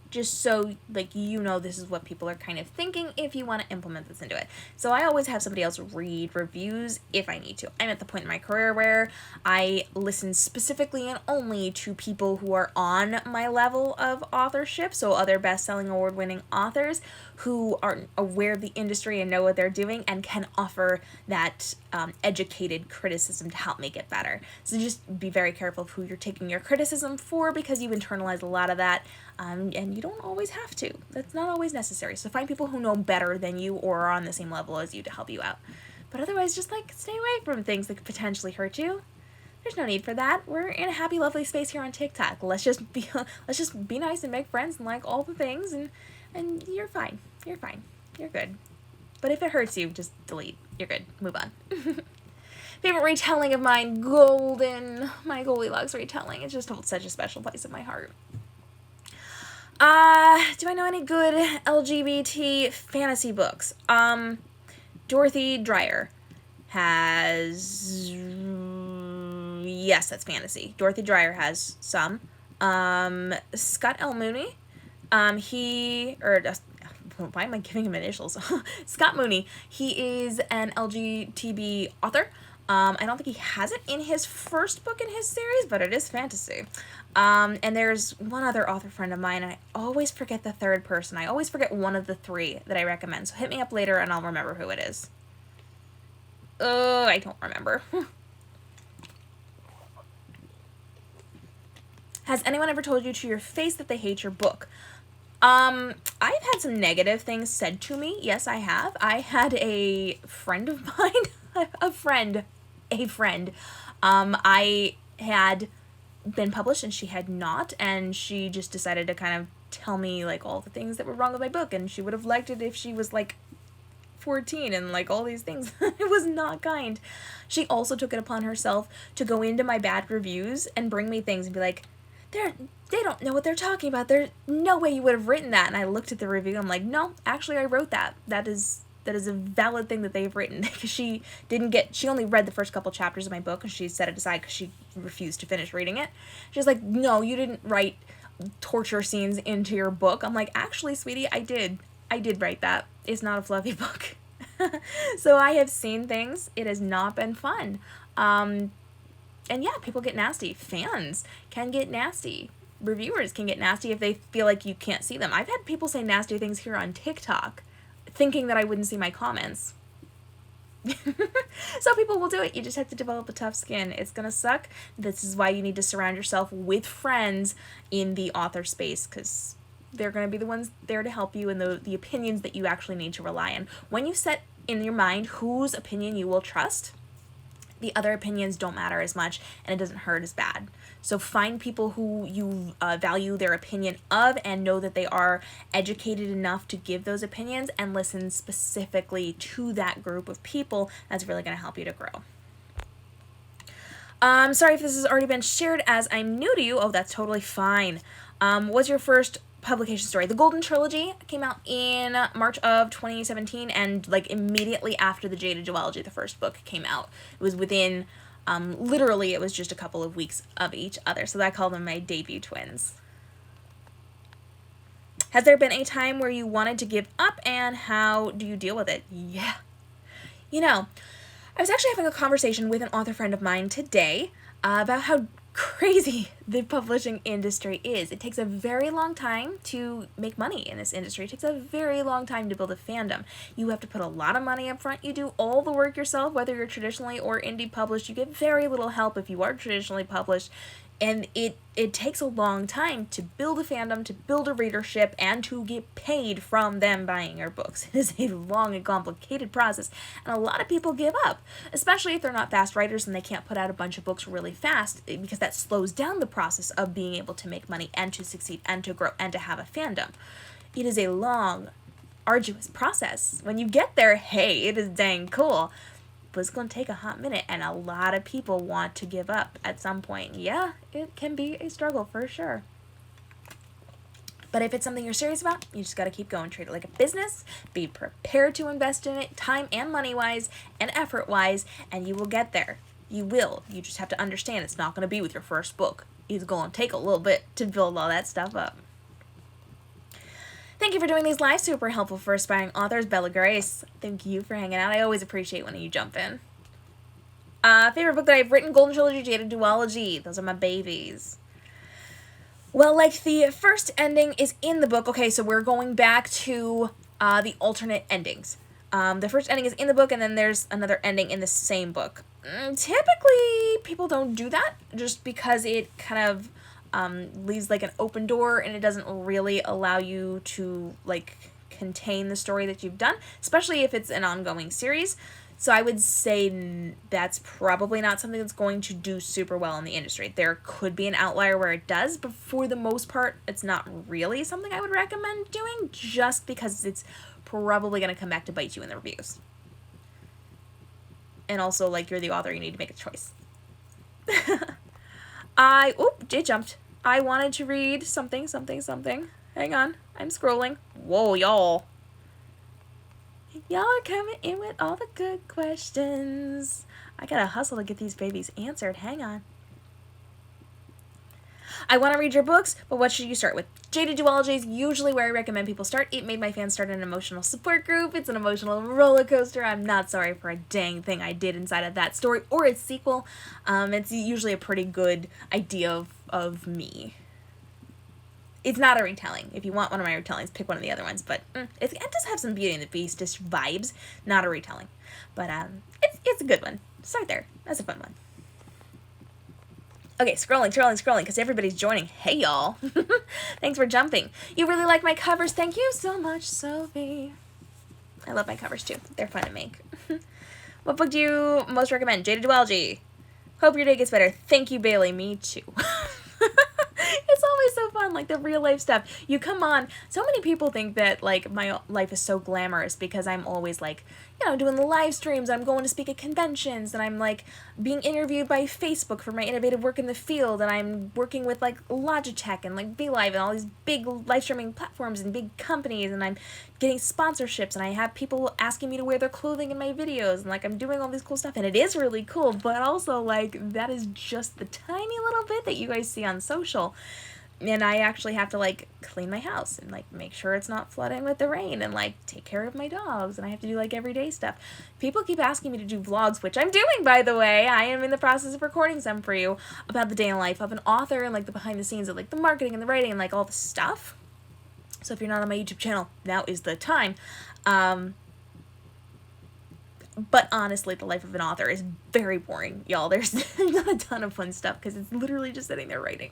just so like you know this is what people are kind of thinking if you want to implement this into it. So I always have somebody else read reviews if I need to. I'm at the point in my career where I listen specifically and only to people who are on my level of authorship, so other best-selling award-winning authors who are aware of the industry and know what they're doing and can offer that educated criticism to help me get better. So just be very careful of who you're taking your criticism for, because you internalize a lot of that, and you don't always have to. That's not always necessary. So find people who know better than you or are on the same level as you to help you out. But otherwise, just like stay away from things that could potentially hurt you. There's no need for that. We're in a happy, lovely space here on TikTok. Let's just be nice and make friends and like all the things, and you're fine. You're fine. You're good. But if it hurts you, just delete. You're good. Move on. Favorite retelling of mine, Golden. My Goldilocks retelling. It just holds such a special place in my heart. Do I know any good LGBT fantasy books? Dorothy Dreyer has... Yes, that's fantasy. Dorothy Dreyer has some. Scott L. Mooney. Why am I giving him initials? Scott Mooney. He is an LGTB author. I don't think he has it in his first book in his series, but it is fantasy. And there's one other author friend of mine, and I always forget the third person. I always forget one of the three that I recommend. So hit me up later, and I'll remember who it is. I don't remember. Has anyone ever told you to your face that they hate your book? I've had some negative things said to me. Yes, I have. I had a friend of mine, a friend. I had been published and she had not, and she just decided to kind of tell me like all the things that were wrong with my book, and she would have liked it if she was like 14 and like all these things. It was not kind. She also took it upon herself to go into my bad reviews and bring me things and be like, they don't know what they're talking about. There's no way you would have written that. And I looked at the review. I'm like, no, actually I wrote that. That is a valid thing that they've written. Because she only read the first couple chapters of my book and she set it aside because she refused to finish reading it. She's like, no, you didn't write torture scenes into your book. I'm like, actually, sweetie, I did write that. It's not a fluffy book. So I have seen things. It has not been fun. And yeah, people get nasty. Fans can get nasty. Reviewers can get nasty if they feel like you can't see them. I've had people say nasty things here on TikTok, thinking that I wouldn't see my comments. So people will do it. You just have to develop a tough skin. It's gonna suck. This is why you need to surround yourself with friends in the author space, because they're going to be the ones there to help you and the opinions that you actually need to rely on. When you set in your mind whose opinion you will trust, the other opinions don't matter as much and it doesn't hurt as bad. So find people who you value their opinion of and know that they are educated enough to give those opinions, and listen specifically to that group of people. That's really going to help you to grow. Sorry if this has already been shared as I'm new to you. Oh, that's totally fine. What's your first publication story? The Golden Trilogy came out in March of 2017, and like immediately after the Jaded Duology, the first book, came out. It was within, literally it was just a couple of weeks of each other, so I call them my debut twins. Has there been a time where you wanted to give up, and how do you deal with it? Yeah. You know, I was actually having a conversation with an author friend of mine today about how crazy the publishing industry is. It takes a very long time to make money in this industry. It takes a very long time to build a fandom. You have to put a lot of money up front. You do all the work yourself, whether you're traditionally or indie published. You get very little help if you are traditionally published. And it takes a long time to build a fandom, to build a readership, and to get paid from them buying your books. It is a long and complicated process, and a lot of people give up, especially if they're not fast writers and they can't put out a bunch of books really fast, because that slows down the process of being able to make money and to succeed and to grow and to have a fandom. It is a long, arduous process. When you get there, hey, it is dang cool. But it's going to take a hot minute, and a lot of people want to give up at some point. Yeah, it can be a struggle for sure. But if it's something you're serious about, you just got to keep going. Treat it like a business. Be prepared to invest in it, time and money-wise and effort-wise, and you will get there. You will. You just have to understand it's not going to be with your first book. It's going to take a little bit to build all that stuff up. Thank you for doing these lives. Super helpful for aspiring authors. Bella Grace, thank you for hanging out. I always appreciate when you jump in. Favorite book that I've written? Golden Trilogy, Jaded Duology. Those are my babies. Well, like, the first ending is in the book. Okay, so we're going back to the alternate endings. The first ending is in the book, and then there's another ending in the same book. Typically, people don't do that just because it kind of leaves like an open door, and it doesn't really allow you to like contain the story that you've done, especially if it's an ongoing series. So I would say that's probably not something that's going to do super well in the industry. There could be an outlier where it does, but for the most part, it's not really something I would recommend doing, just because it's probably going to come back to bite you in the reviews. And also, like, you're the author, you need to make a choice. It jumped. I wanted to read something. Hang on, I'm scrolling. Whoa, y'all. Y'all are coming in with all the good questions. I gotta hustle to get these babies answered. Hang on. I want to read your books, but what should you start with? Jaded Duology is usually where I recommend people start. It made my fans start an emotional support group. It's an emotional roller coaster. I'm not sorry for a dang thing I did inside of that story or its sequel. It's usually a pretty good idea of me. It's not a retelling. If you want one of my retellings, pick one of the other ones. But it does have some Beauty and the Beast-ish vibes. Not a retelling. But it's a good one. Start there. That's a fun one. Okay, scrolling, because everybody's joining. Hey, y'all. Thanks for jumping. You really like my covers. Thank you so much, Sophie. I love my covers, too. They're fun to make. What book do you most recommend? Jaded Duology. Hope your day gets better. Thank you, Bailey. Me, too. It's always so fun, like the real life stuff. You come on, so many people think that like my life is so glamorous because I'm always like, you know, doing the live streams, I'm going to speak at conventions, and I'm like being interviewed by Facebook for my innovative work in the field, and I'm working with like Logitech and like BeLive and all these big live streaming platforms and big companies, and I'm getting sponsorships, and I have people asking me to wear their clothing in my videos, and like I'm doing all this cool stuff, and it is really cool, but also like that is just the tiny little bit that you guys see on social. And I actually have to like clean my house and like make sure it's not flooding with the rain and like take care of my dogs, and I have to do like everyday stuff. People keep asking me to do vlogs, which I'm doing, by the way. I am in the process of recording some for you about the day in life of an author and like the behind the scenes of like the marketing and the writing and like all the stuff. So if you're not on my YouTube channel, now is the time. But honestly, the life of an author is very boring, y'all. There's not a ton of fun stuff because it's literally just sitting there writing.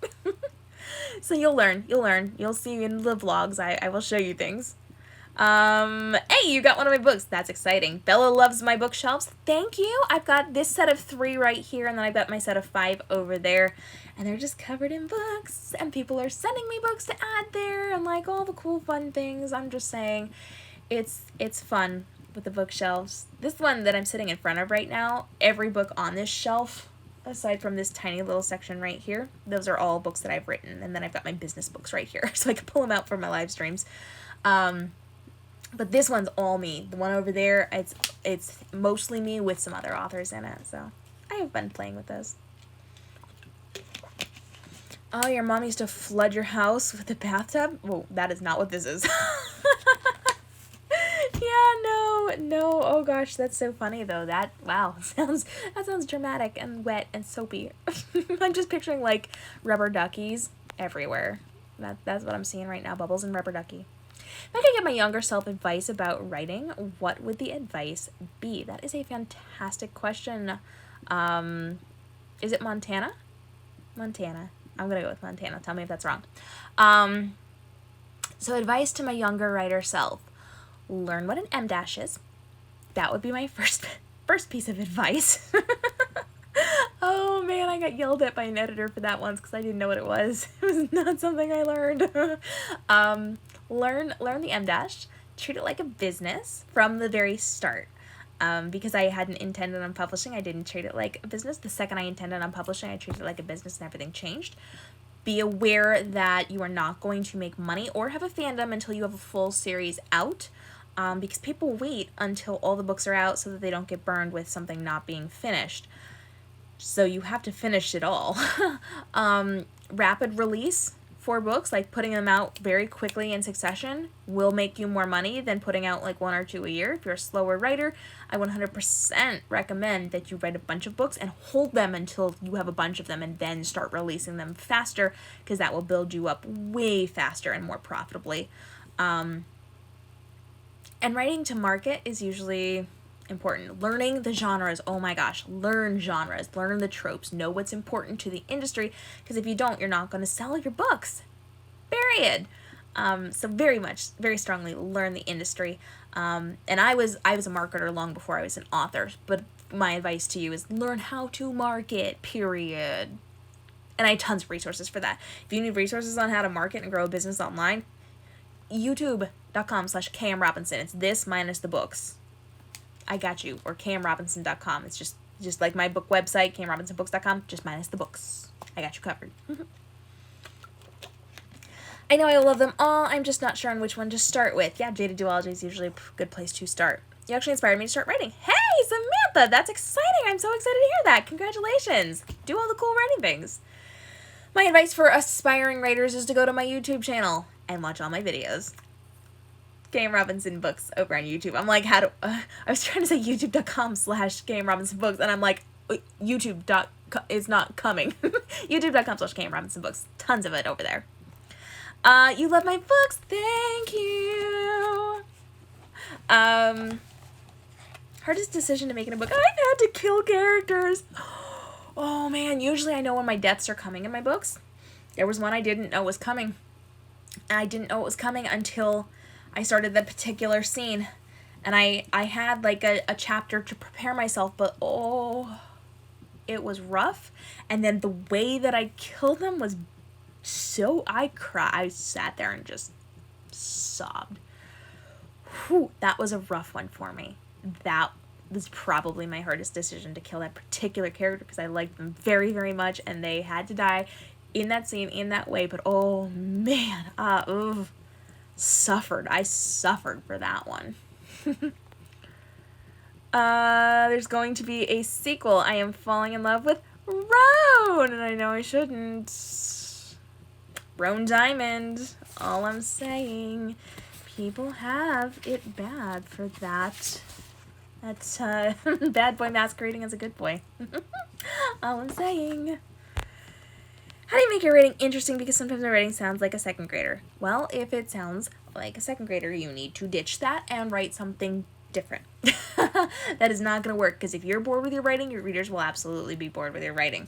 So you'll learn, you'll see in the vlogs, I will show you things. Hey, you got one of my books, that's exciting. Bella loves my bookshelves, thank you. I've got this set of 3 right here, and then I've got my set of 5 over there, and they're just covered in books, and people are sending me books to add there, and like all the cool fun things. I'm just saying, it's fun with the bookshelves. This one that I'm sitting in front of right now, every book on this shelf, aside from this tiny little section right here, those are all books that I've written, and then I've got my business books right here, so I can pull them out for my live streams. But this one's all me. The one over there, it's mostly me with some other authors in it, so I have fun playing with those. Oh, your mom used to flood your house with a bathtub? Well, that is not what this is. Yeah, no, oh gosh, that's so funny though. That sounds dramatic and wet and soapy. I'm just picturing like rubber duckies everywhere. That's what I'm seeing right now, bubbles and rubber ducky. If I could give my younger self advice about writing, what would the advice be? That is a fantastic question. Is it Montana? Montana. I'm gonna go with Montana. Tell me if that's wrong. So advice to my younger writer self. Learn what an M dash is. That would be my first piece of advice. Oh man, I got yelled at by an editor for that once because I didn't know what it was. It was not something I learned. Learn the M dash. Treat it like a business from the very start. Because I hadn't intended on publishing, I didn't treat it like a business. The second I intended on publishing, I treated it like a business, and everything changed. Be aware that you are not going to make money or have a fandom until you have a full series out. Because people wait until all the books are out so that they don't get burned with something not being finished. So you have to finish it all. Rapid release for books, like putting them out very quickly in succession, will make you more money than putting out like 1 or 2 a year. If you're a slower writer, I 100% recommend that you write a bunch of books and hold them until you have a bunch of them and then start releasing them faster, because that will build you up way faster and more profitably. And writing to market is usually important. Learning the genres, oh my gosh, learn genres, learn the tropes, know what's important to the industry, because if you don't, you're not going to sell your books, period. So very strongly learn the industry. And I was a marketer long before I was an author, but my advice to you is learn how to market, period. And I have tons of resources for that. If you need resources on how to market and grow a business online, youtube.com/KMRobinson. It's this minus the books. I got you. Or KMRobinson.com. It's just like my book website, KMRobinsonBooks.com, just minus the books. I got you covered. I know I love them all. I'm just not sure on which one to start with. Yeah, Jaded Duology is usually a good place to start. You actually inspired me to start writing. Hey, Samantha! That's exciting! I'm so excited to hear that. Congratulations! Do all the cool writing things. My advice for aspiring writers is to go to my YouTube channel and watch all my videos. Game Robinson Books over on YouTube. I'm like, I was trying to say youtube.com/Game Robinson Books, and I'm like, YouTube is not coming. youtube.com/Game Robinson Books. Tons of it over there. You love my books. Thank you. Hardest decision to make in a book. I've had to kill characters. Oh man, usually I know when my deaths are coming in my books. There was one I didn't know was coming. And I didn't know it was coming until I started the particular scene. And I had like a chapter to prepare myself, but it was rough. And then the way that I killed them was so, I sat there and just sobbed. Whew, that was a rough one for me. That was probably my hardest decision, to kill that particular character, because I liked them very, very much, and they had to die in that scene, in that way. But oh man, suffered. I suffered for that one. There's going to be a sequel. I am falling in love with Roan, and I know I shouldn't. Roan Diamond. All I'm saying. People have it bad for that. That's bad boy masquerading as a good boy. All I'm saying. How do you make your writing interesting? Because sometimes my writing sounds like a second grader. Well, if it sounds like a second grader, you need to ditch that and write something different. That is not going to work, because if you're bored with your writing, your readers will absolutely be bored with your writing.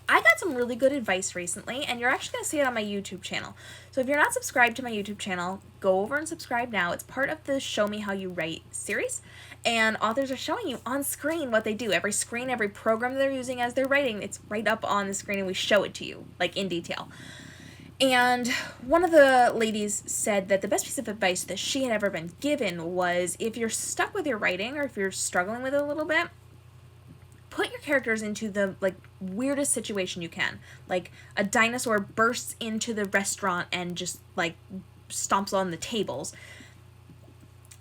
I got some really good advice recently, and you're actually going to see it on my YouTube channel. So if you're not subscribed to my YouTube channel, go over and subscribe now. It's part of the Show Me How You Write series, and authors are showing you on screen what they do. Every screen, every program they're using as they're writing, it's right up on the screen, and we show it to you, like in detail. And one of the ladies said that the best piece of advice that she had ever been given was, if you're stuck with your writing, or if you're struggling with it a little bit, put your characters into the weirdest situation you can. Like a dinosaur bursts into the restaurant and just stomps on the tables.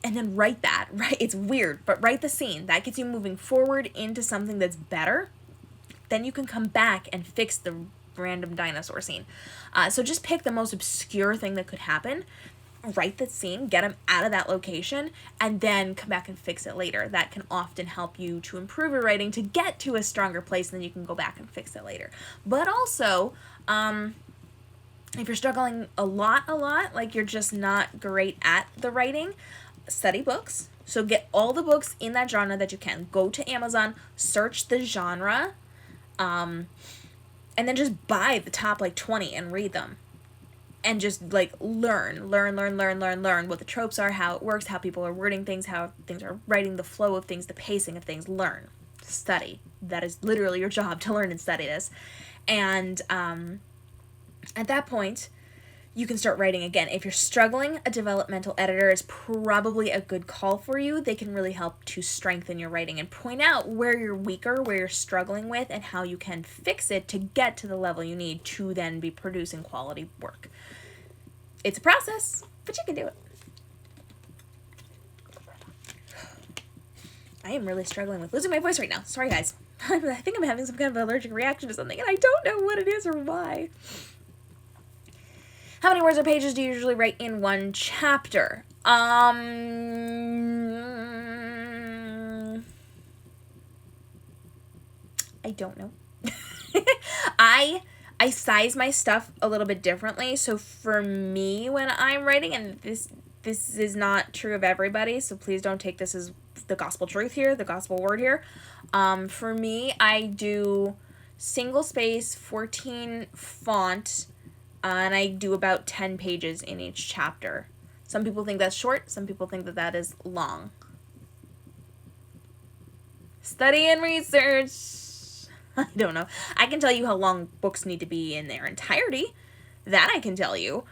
And then write that, right? It's weird, but write the scene. That gets you moving forward into something that's better. Then you can come back and fix the random dinosaur scene. So just pick the most obscure thing that could happen, write the scene, get them out of that location, and then come back and fix it later. That can often help you to improve your writing, to get to a stronger place, and then you can go back and fix it later. But also, if you're struggling a lot, like you're just not great at the writing, study books. So get all the books in that genre that you can. Go to Amazon, search the genre, and then just buy the top 20 and read them. And just learn what the tropes are, how it works, how people are wording things, how things are writing, the flow of things, the pacing of things. Learn. Study. That is literally your job, to learn and study this. And at that point, you can start writing again. If you're struggling, a developmental editor is probably a good call for you. They can really help to strengthen your writing and point out where you're weaker, where you're struggling with, and how you can fix it to get to the level you need to then be producing quality work. It's a process, but you can do it. I am really struggling with losing my voice right now. Sorry, guys. I think I'm having some kind of allergic reaction to something, and I don't know what it is or why. How many words or pages do you usually write in one chapter? I don't know. I size my stuff a little bit differently. So for me, when I'm writing, and this is not true of everybody, so please don't take this as the gospel truth here, the gospel word here. For me, I do single space, 14 font, and I do about 10 pages in each chapter. Some people think that's short, some people think that that is long. Study and research. I don't know. I can tell you how long books need to be in their entirety. That I can tell you.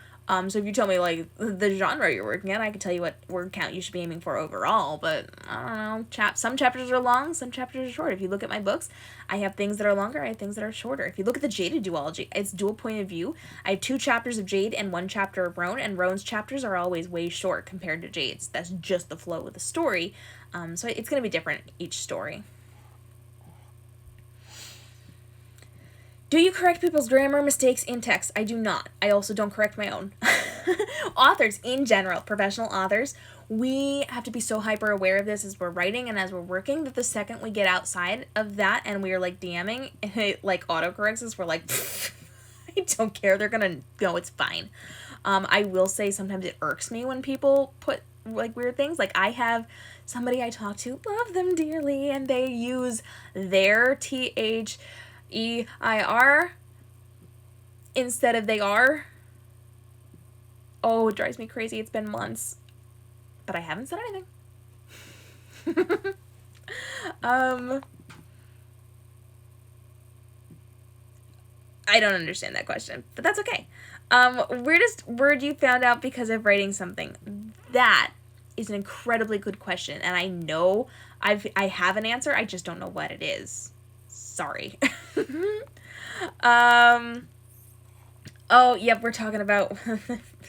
So if you tell me, like, the genre you're working at, I can tell you what word count you should be aiming for overall, but, I don't know, some chapters are long, some chapters are short. If you look at my books, I have things that are longer, I have things that are shorter. If you look at the Jaded duology, it's dual point of view. I have 2 chapters of Jade and 1 chapter of Roan, and Roan's chapters are always way short compared to Jade's. That's just the flow of the story, so it's going to be different each story. Do you correct people's grammar mistakes in text? I do not. I also don't correct my own. Authors, in general, professional authors, we have to be so hyper aware of this as we're writing and as we're working that the second we get outside of that and we are, like, DMing, and it, like, autocorrects us, we're like, I don't care. They're gonna know it's fine. I will say sometimes it irks me when people put, like, weird things. Like, I have somebody I talk to, love them dearly, and they use their THEIR instead of they are. Oh, it drives me crazy. It's been months. But I haven't said anything. I don't understand that question, but that's okay. Weirdest word you found out because of writing something? That is an incredibly good question, and I know I have an answer, I just don't know what it is. Sorry. Oh, yep, we're talking about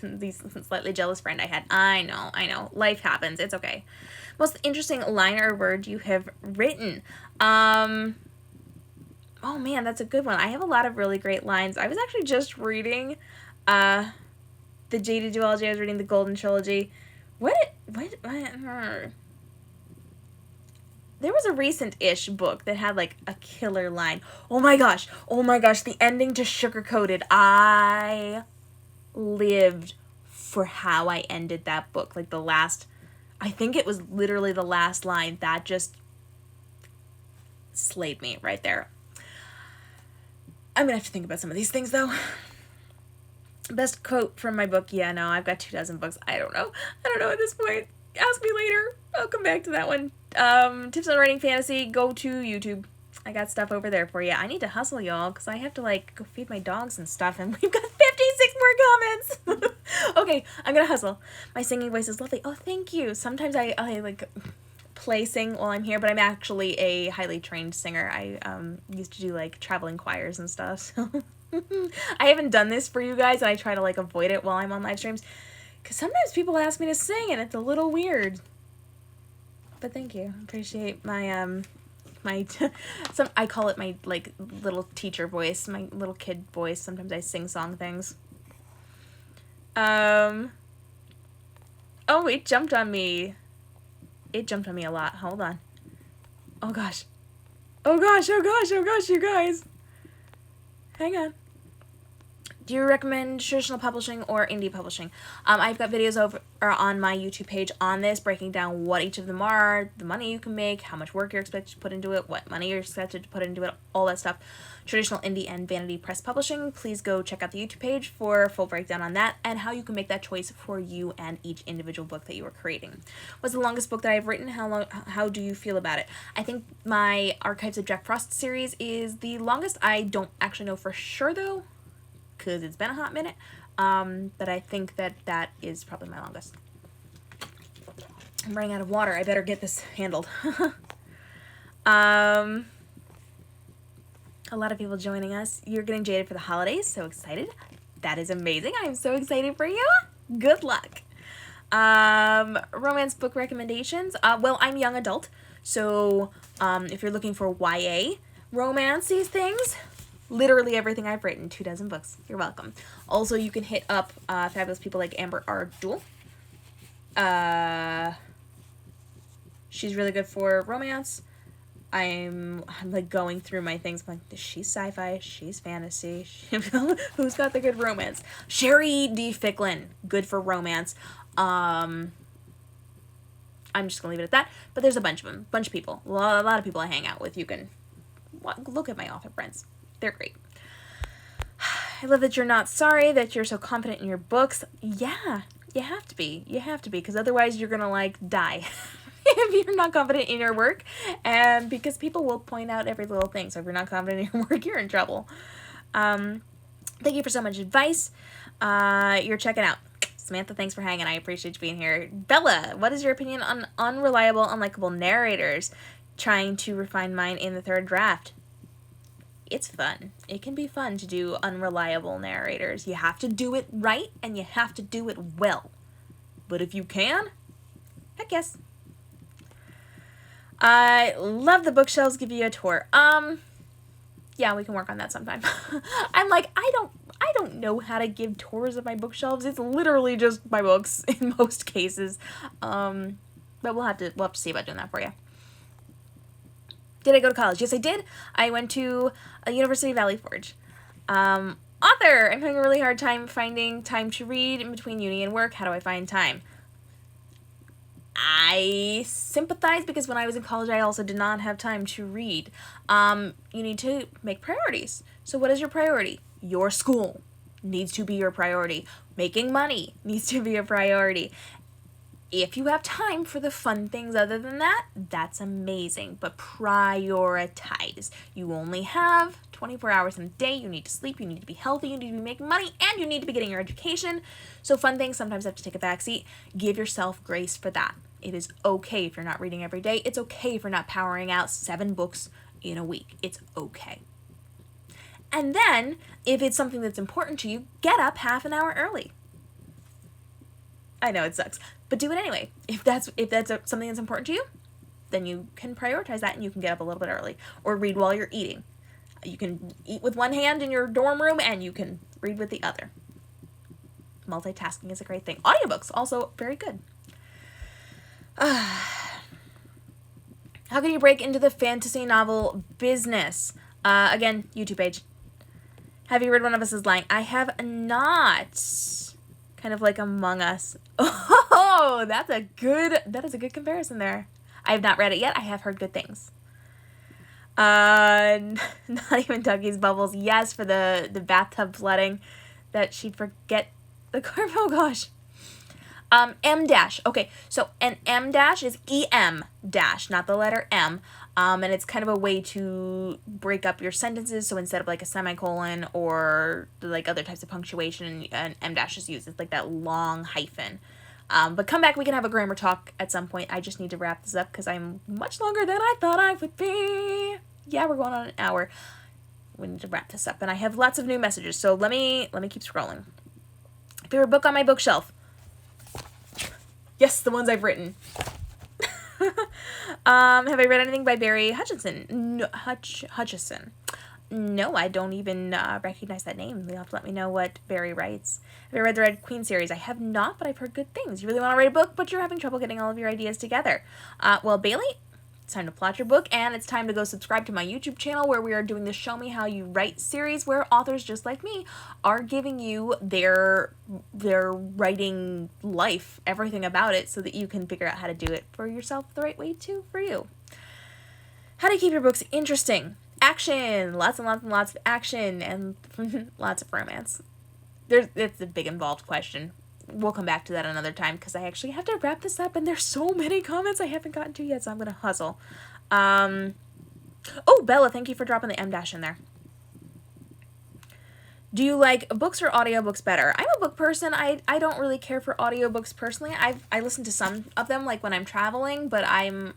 these slightly jealous friend I had. I know. Life happens. It's okay. Most interesting line or word you have written. Oh man, that's a good one. I have a lot of really great lines. I was actually just reading the Jaded duology. I was reading the Golden Trilogy. There was a recent-ish book that had, like, a killer line. Oh my gosh, the ending to Sugar-Coated. I lived for how I ended that book. Like, I think it was literally the last line. That just slayed me right there. I'm gonna have to think about some of these things, though. Best quote from my book. Yeah, no, I've got 24 books. I don't know at this point. Ask me later. I'll come back to that one. Tips on writing fantasy, go to YouTube. I got stuff over there for you. I need to hustle, y'all, because I have to, like, go feed my dogs and stuff, and we've got 56 more comments. Okay, I'm gonna hustle. My singing voice is lovely. Oh, thank you. Sometimes I like, play sing while I'm here, but I'm actually a highly trained singer. I, used to do, like, traveling choirs and stuff, so... I haven't done this for you guys, and I try to, like, avoid it while I'm on live streams. Because sometimes people ask me to sing, and it's a little weird. But thank you. I appreciate my, I call it my, like, little teacher voice, my little kid voice. Sometimes I sing song things. Oh, it jumped on me. It jumped on me a lot. Hold on. Oh, gosh. Oh, gosh, you guys. Hang on. Do you recommend traditional publishing or indie publishing? I've got videos over on my YouTube page on this, breaking down what each of them are, the money you can make, how much work you're expected to put into it, what money you're expected to put into it, all that stuff. Traditional, indie, and vanity press publishing. Please go check out the YouTube page for a full breakdown on that and how you can make that choice for you and each individual book that you are creating. What's the longest book that I've written? How do you feel about it? I think my Archives of Jack Frost series is the longest. I don't actually know for sure, though, because it's been a hot minute, but I think that is probably my longest. I'm running out of water. I better get this handled. A lot of people joining us. You're getting jaded for the holidays. So excited. That is amazing. I'm so excited for you. Good luck. Romance book recommendations. Well, I'm young adult, so if you're looking for YA romancy things, literally everything I've written, 24 books. You're welcome. Also, you can hit up fabulous people like Amber R. Jewell. She's really good for romance. I'm like going through my things. I'm like, she's sci-fi, she's fantasy. Who's got the good romance? Sherry D. Ficklin, good for romance. I'm just gonna leave it at that. But there's a bunch of them, bunch of people, a lot of people I hang out with. You can look at my author friends. They're great. I love that you're not sorry, that you're so confident in your books. Yeah, you have to be. You have to be, because otherwise you're going to, like, die if you're not confident in your work. And because people will point out every little thing. So if you're not confident in your work, you're in trouble. Thank you for so much advice. You're checking out. Samantha, thanks for hanging. I appreciate you being here. Bella, what is your opinion on unreliable, unlikable narrators? Trying to refine mine in the third draft. It's fun. It can be fun to do unreliable narrators. You have to do it right, and you have to do it well. But if you can, heck yes. I love the bookshelves. Give you a tour. Yeah, we can work on that sometime. I'm like, I don't know how to give tours of my bookshelves. It's literally just my books in most cases. But we'll have to see about doing that for you. Did I go to college? Yes, I did. I went to a University of Valley Forge. Author, I'm having a really hard time finding time to read in between uni and work. How do I find time? I sympathize, because when I was in college, I also did not have time to read. You need to make priorities. So what is your priority? Your school needs to be your priority. Making money needs to be a priority. If you have time for the fun things other than that, that's amazing. But prioritize. You only have 24 hours in a day. You need to sleep. You need to be healthy. You need to be making money. And you need to be getting your education. So fun things sometimes have to take a backseat. Give yourself grace for that. It is okay if you're not reading every day. It's okay if you're not powering out 7 books in a week. It's okay. And then, if it's something that's important to you, get up half an hour early. I know it sucks, but do it anyway. If that's something that's important to you, then you can prioritize that, and you can get up a little bit early. Or read while you're eating. You can eat with one hand in your dorm room, and you can read with the other. Multitasking is a great thing. Audiobooks, also very good. How can you break into the fantasy novel business? Again, YouTube page. Have you read One of Us is Lying? I have not. Kind of like Among Us. Oh, that is a good comparison there. I have not read it yet. I have heard good things. Not even Dougie's Bubbles. Yes, for the bathtub flooding, that she'd forget the carb. Oh gosh. M dash. Okay, so an M dash is EM dash, not the letter M. And it's kind of a way to break up your sentences. So instead of like a semicolon or like other types of punctuation, an M dash is used. It's like that long hyphen. But come back, we can have a grammar talk at some point. I just need to wrap this up because I'm much longer than I thought I would be. Yeah, we're going on an hour. We need to wrap this up. And I have lots of new messages, so let me keep scrolling. Favorite book on my bookshelf? Yes, the ones I've written. Have I read anything by Barry Hutchinson? No, Hutchison. No, I don't even recognize that name. You'll have to let me know what Barry writes. Have I read the Red Queen series? I have not, but I've heard good things. You really want to write a book, but you're having trouble getting all of your ideas together. Well, Bailey, it's time to plot your book, and it's time to go subscribe to my YouTube channel, where we are doing the Show Me How You Write series, where authors just like me are giving you their writing life, everything about it, so that you can figure out how to do it for yourself the right way too, for you. How to keep your books interesting. Action. Lots and lots and lots of action, and lots of romance. It's a big involved question. We'll come back to that another time, because I actually have to wrap this up, and there's so many comments I haven't gotten to yet, so I'm going to hustle. Oh, Bella, thank you for dropping the M dash in there. Do you like books or audiobooks better? I'm a book person. I don't really care for audiobooks personally. I listen to some of them, like when I'm traveling, but I am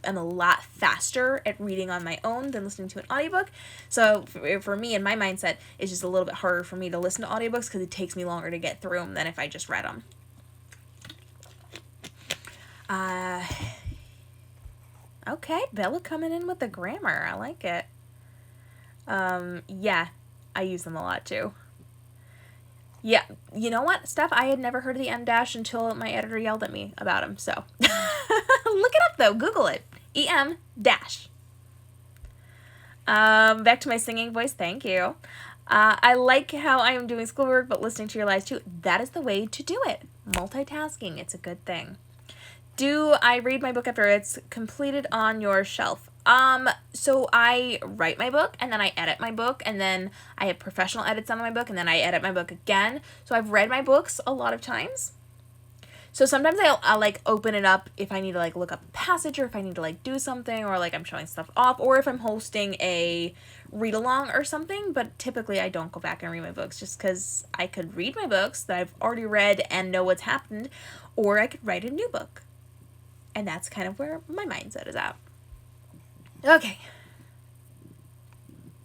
a lot faster at reading on my own than listening to an audiobook. So for me, and my mindset, it's just a little bit harder for me to listen to audiobooks because it takes me longer to get through them than if I just read them. Okay, Bella coming in with the grammar. I like it. Yeah. I use them a lot too. Yeah, you know what, Steph? I had never heard of the M dash until my editor yelled at me about them, so. Look it up though, Google it. EM dash. Back to my singing voice, thank you. I like how I am doing schoolwork, but listening to your lives too. That is the way to do it. Multitasking, it's a good thing. Do I read my book after it's completed on your shelf? So I write my book, and then I edit my book, and then I have professional edits on my book, and then I edit my book again. So I've read my books a lot of times. So sometimes I'll like open it up if I need to like look up a passage, or if I need to like do something, or like I'm showing stuff off, or if I'm hosting a read along or something. But typically I don't go back and read my books, just because I could read my books that I've already read and know what's happened, or I could write a new book. And that's kind of where my mindset is at. Okay.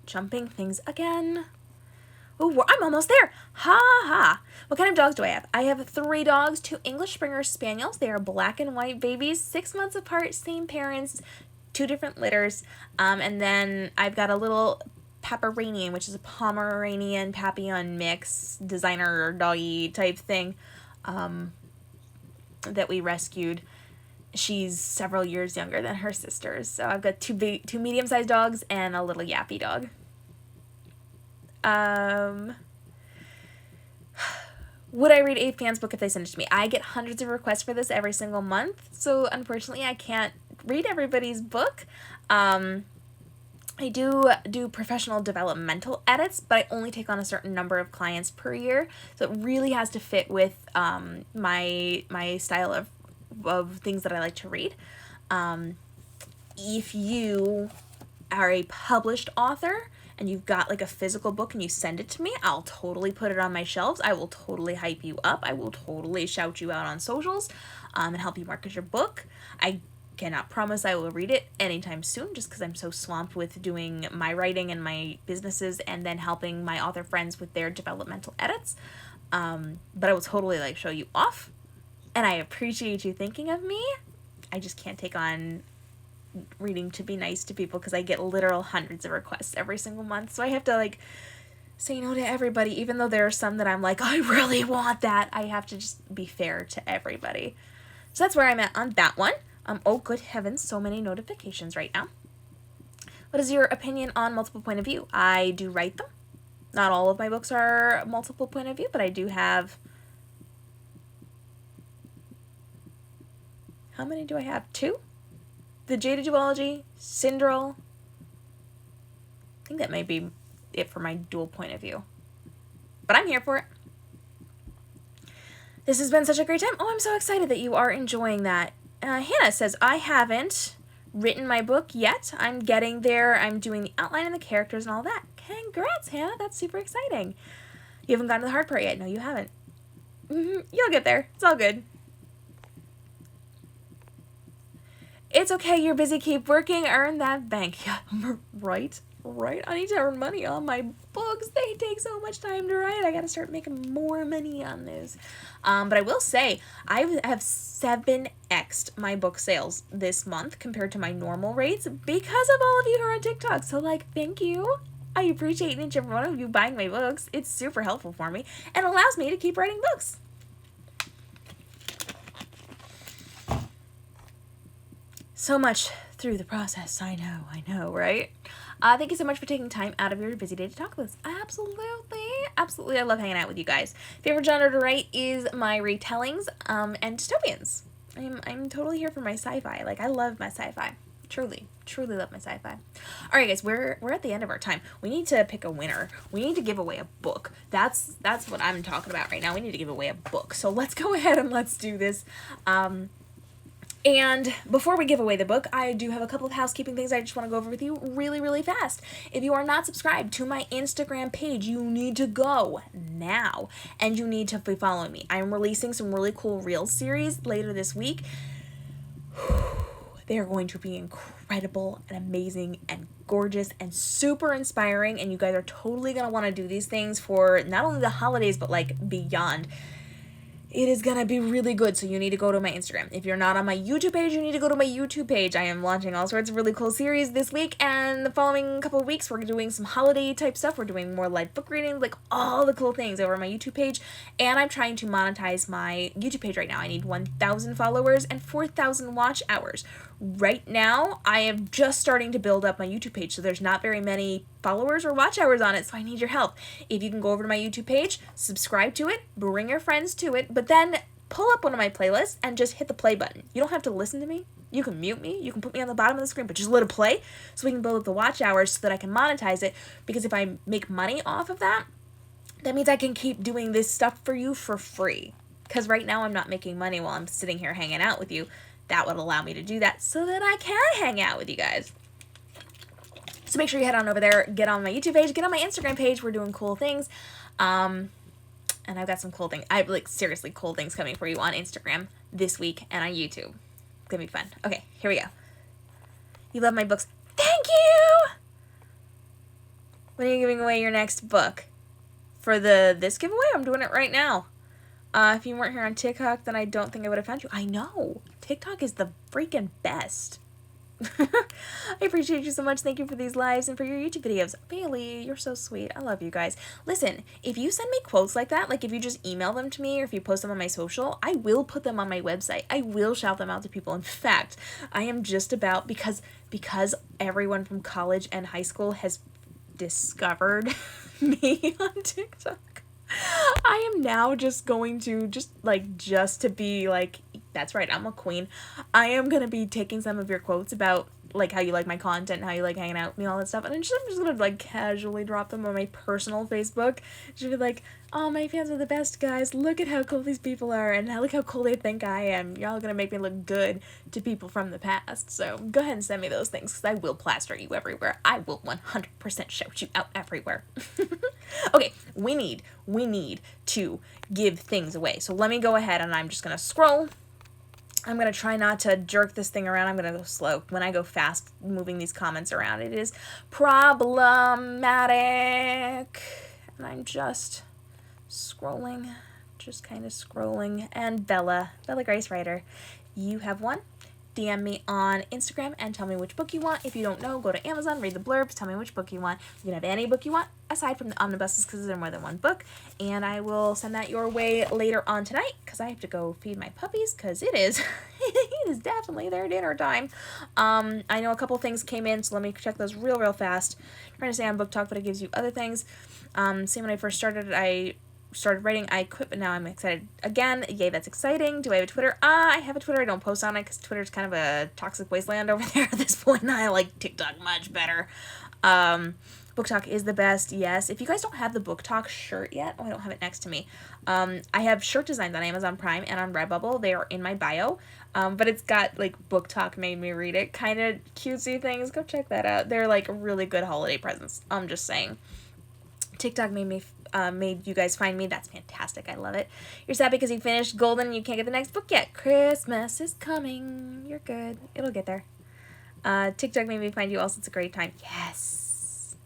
Jumping things again. Oh, I'm almost there. Ha ha. What kind of dogs do I have? I have 3 dogs, 2 English Springer Spaniels. They are black and white babies, 6 months apart, same parents, 2 different litters. And then I've got a little Pomeranian, which is a Pomeranian Papillon mix, designer doggy type thing, that we rescued. She's several years younger than her sisters. So I've got 2 medium-sized dogs and a little yappy dog. Would I read a fan's book if they send it to me? I get hundreds of requests for this every single month, so unfortunately I can't read everybody's book. I do professional developmental edits, but I only take on a certain number of clients per year, so it really has to fit with my style of things that I like to read. If you are a published author and you've got like a physical book and you send it to me, I'll totally put it on my shelves. I will totally hype you up. I will totally shout you out on socials, and help you market your book. I cannot promise I will read it anytime soon, just because I'm so swamped with doing my writing and my businesses, and then helping my author friends with their developmental edits. But I will totally like show you off, and I appreciate you thinking of me. I just can't take on reading to be nice to people, because I get literal hundreds of requests every single month, so I have to like say no to everybody, even though there are some that I'm like, I really want that. I have to just be fair to everybody. So that's where I'm at on that one. Oh good heavens, so many notifications right now. What is your opinion on multiple point of view? I do write them. Not all of my books are multiple point of view, but I do have, how many do I have? 2? The Jada Duology, Syndrel. I think that may be it for my dual point of view. But I'm here for it. This has been such a great time. Oh, I'm so excited that you are enjoying that. Hannah says, I haven't written my book yet. I'm getting there. I'm doing the outline and the characters and all that. Congrats, Hannah. That's super exciting. You haven't gotten to the hard part yet. No, you haven't. You'll get there. It's all good. It's okay, you're busy, keep working, earn that bank. Yeah, right? I need to earn money on my books. They take so much time to write. I gotta start making more money on this. But I will say, I have 7x'd my book sales this month compared to my normal rates because of all of you who are on TikTok. So, like, thank you. I appreciate each and every one of you buying my books. It's super helpful for me and allows me to keep writing books. So much through the process. I know, right? Thank you so much for taking time out of your busy day to talk with us. Absolutely. I love hanging out with you guys. Favorite genre to write is my retellings and dystopians. I'm totally here for my sci-fi. Like, I love my sci-fi. Truly love my sci-fi. All right, guys, we're at the end of our time. We need to pick a winner. We need to give away a book. That's what I'm talking about right now. We need to give away a book. So let's go ahead and let's do this. And before we give away the book, I do have a couple of housekeeping things I just want to go over with you really fast. If you are not subscribed to my Instagram page, you need to go now. And you need to be following me. I'm releasing some really cool Reels series later this week. They are going to be incredible and amazing and gorgeous and super inspiring. And you guys are totally going to want to do these things for not only the holidays, but like beyond. It is going to be really good, so you need to go to my Instagram. If you're not on my YouTube page, you need to go to my YouTube page. I am launching all sorts of really cool series this week, and the following couple of weeks, we're doing some holiday type stuff. We're doing more live book readings, like all the cool things over on my YouTube page, and I'm trying to monetize my YouTube page right now. I need 1,000 followers and 4,000 watch hours. Right now, I am just starting to build up my YouTube page, so there's not very many followers or watch hours on it, so I need your help. If you can go over to my YouTube page, subscribe to it, bring your friends to it, but then pull up one of my playlists and just hit the play button. You don't have to listen to me. You can mute me. You can put me on the bottom of the screen, but just let it play so we can build up the watch hours so that I can monetize it, because if I make money off of that, that means I can keep doing this stuff for you for free. Because right now I'm not making money while I'm sitting here hanging out with you. That would allow me to do that so that I can hang out with you guys. So make sure you head on over there, get on my YouTube page, get on my Instagram page. We're doing cool things. And I've got some cool things. I have, like, seriously cool things coming for you on Instagram this week and on YouTube. It's gonna be fun. Okay, here we go. You love my books. Thank you! When are you giving away your next book? For this giveaway? I'm doing it right now. If you weren't here on TikTok, then I don't think I would have found you. I know. TikTok is the freaking best. I appreciate you so much. Thank you for these lives and for your YouTube videos. Bailey, you're so sweet. I love you guys. Listen, if you send me quotes like that, like if you just email them to me or if you post them on my social, I will put them on my website. I will shout them out to people. In fact, I am just about, because everyone from college and high school has discovered me on TikTok, I am now just going to just to be like, that's right, I'm a queen. I am going to be taking some of your quotes about like how you like my content, how you like hanging out with me, all that stuff, and then I'm just going to like casually drop them on my personal Facebook. Just be like, oh, my fans are the best, guys. Look at how cool these people are, and look how cool they think I am. You're all going to make me look good to people from the past. So go ahead and send me those things, because I will plaster you everywhere. I will 100% shout you out everywhere. Okay, we need to give things away. So let me go ahead and I'm just going to scroll. I'm going to try not to jerk this thing around. I'm going to go slow. When I go fast moving these comments around, it is problematic. And I'm just scrolling, just kind of scrolling. And Bella Grace Writer, you have one. DM me on Instagram and tell me which book you want. If you don't know, go to Amazon, read the blurbs, tell me which book you want. You can have any book you want, aside from the omnibuses, because there's more than one book. And I will send that your way later on tonight, because I have to go feed my puppies, because it is definitely their dinner time. I know a couple things came in, so let me check those real fast. I'm trying to say on Book Talk, but it gives you other things. Same when I first started, I started writing, I quit, but now I'm excited again. Yay, that's exciting. Do I have a Twitter? I have a Twitter. I don't post on it because Twitter's kind of a toxic wasteland over there at this point, and I like TikTok much better. Book Talk is the best, yes. If you guys don't have the Book Talk shirt yet, I don't have it next to me. I have shirt designs on Amazon Prime and on Redbubble. They are in my bio. But it's got, like, Book Talk made me read it kind of cutesy things. Go check that out. They're, like, really good holiday presents. I'm just saying. TikTok made you guys find me. That's fantastic. I love it. You're sad because you finished Golden and you can't get the next book yet. Christmas is coming. You're good. It'll get there. TikTok made me find you also. It's a great time. Yes.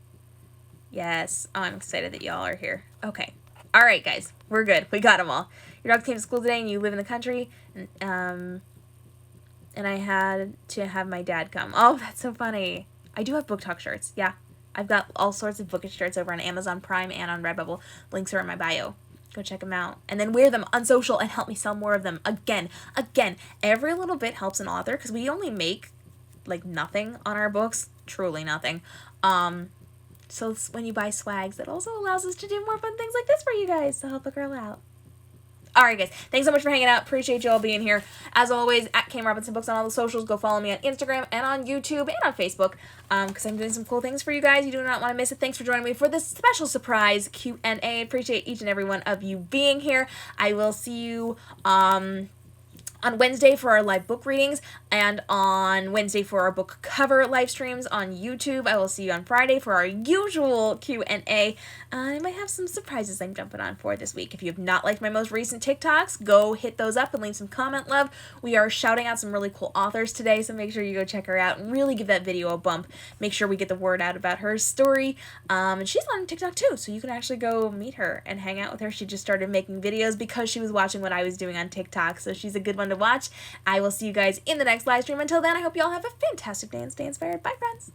Yes. Oh, I'm excited that y'all are here. Okay. All right, guys. We're good. We got them all. Your dog came to school today and you live in the country. And I had to have my dad come. Oh, that's so funny. I do have Book Talk shirts. Yeah. I've got all sorts of bookish shirts over on Amazon Prime and on Redbubble. Links are in my bio. Go check them out. And then wear them on social and help me sell more of them. Again, every little bit helps an author because we only make, like, nothing on our books. Truly nothing. So when you buy swags, that also allows us to do more fun things like this for you guys. So help a girl out. Alright, guys. Thanks so much for hanging out. Appreciate you all being here. As always, at Cam Robinson Books on all the socials. Go follow me on Instagram and on YouTube and on Facebook because I'm doing some cool things for you guys. You do not want to miss it. Thanks for joining me for this special surprise Q&A. Appreciate each and every one of you being here. I will see you on Wednesday for our live book readings and on Wednesday for our book cover live streams on YouTube. I will see you on Friday for our usual Q&A. I might have some surprises I'm jumping on for this week. If you have not liked my most recent TikToks, go hit those up and leave some comment love. We are shouting out some really cool authors today, so make sure you go check her out and really give that video a bump. Make sure we get the word out about her story. And she's on TikTok too, so you can actually go meet her and hang out with her. She just started making videos because she was watching what I was doing on TikTok, so she's a good one to watch. I will see you guys in the next live stream. Until then, I hope you all have a fantastic day and stay inspired. Bye, friends.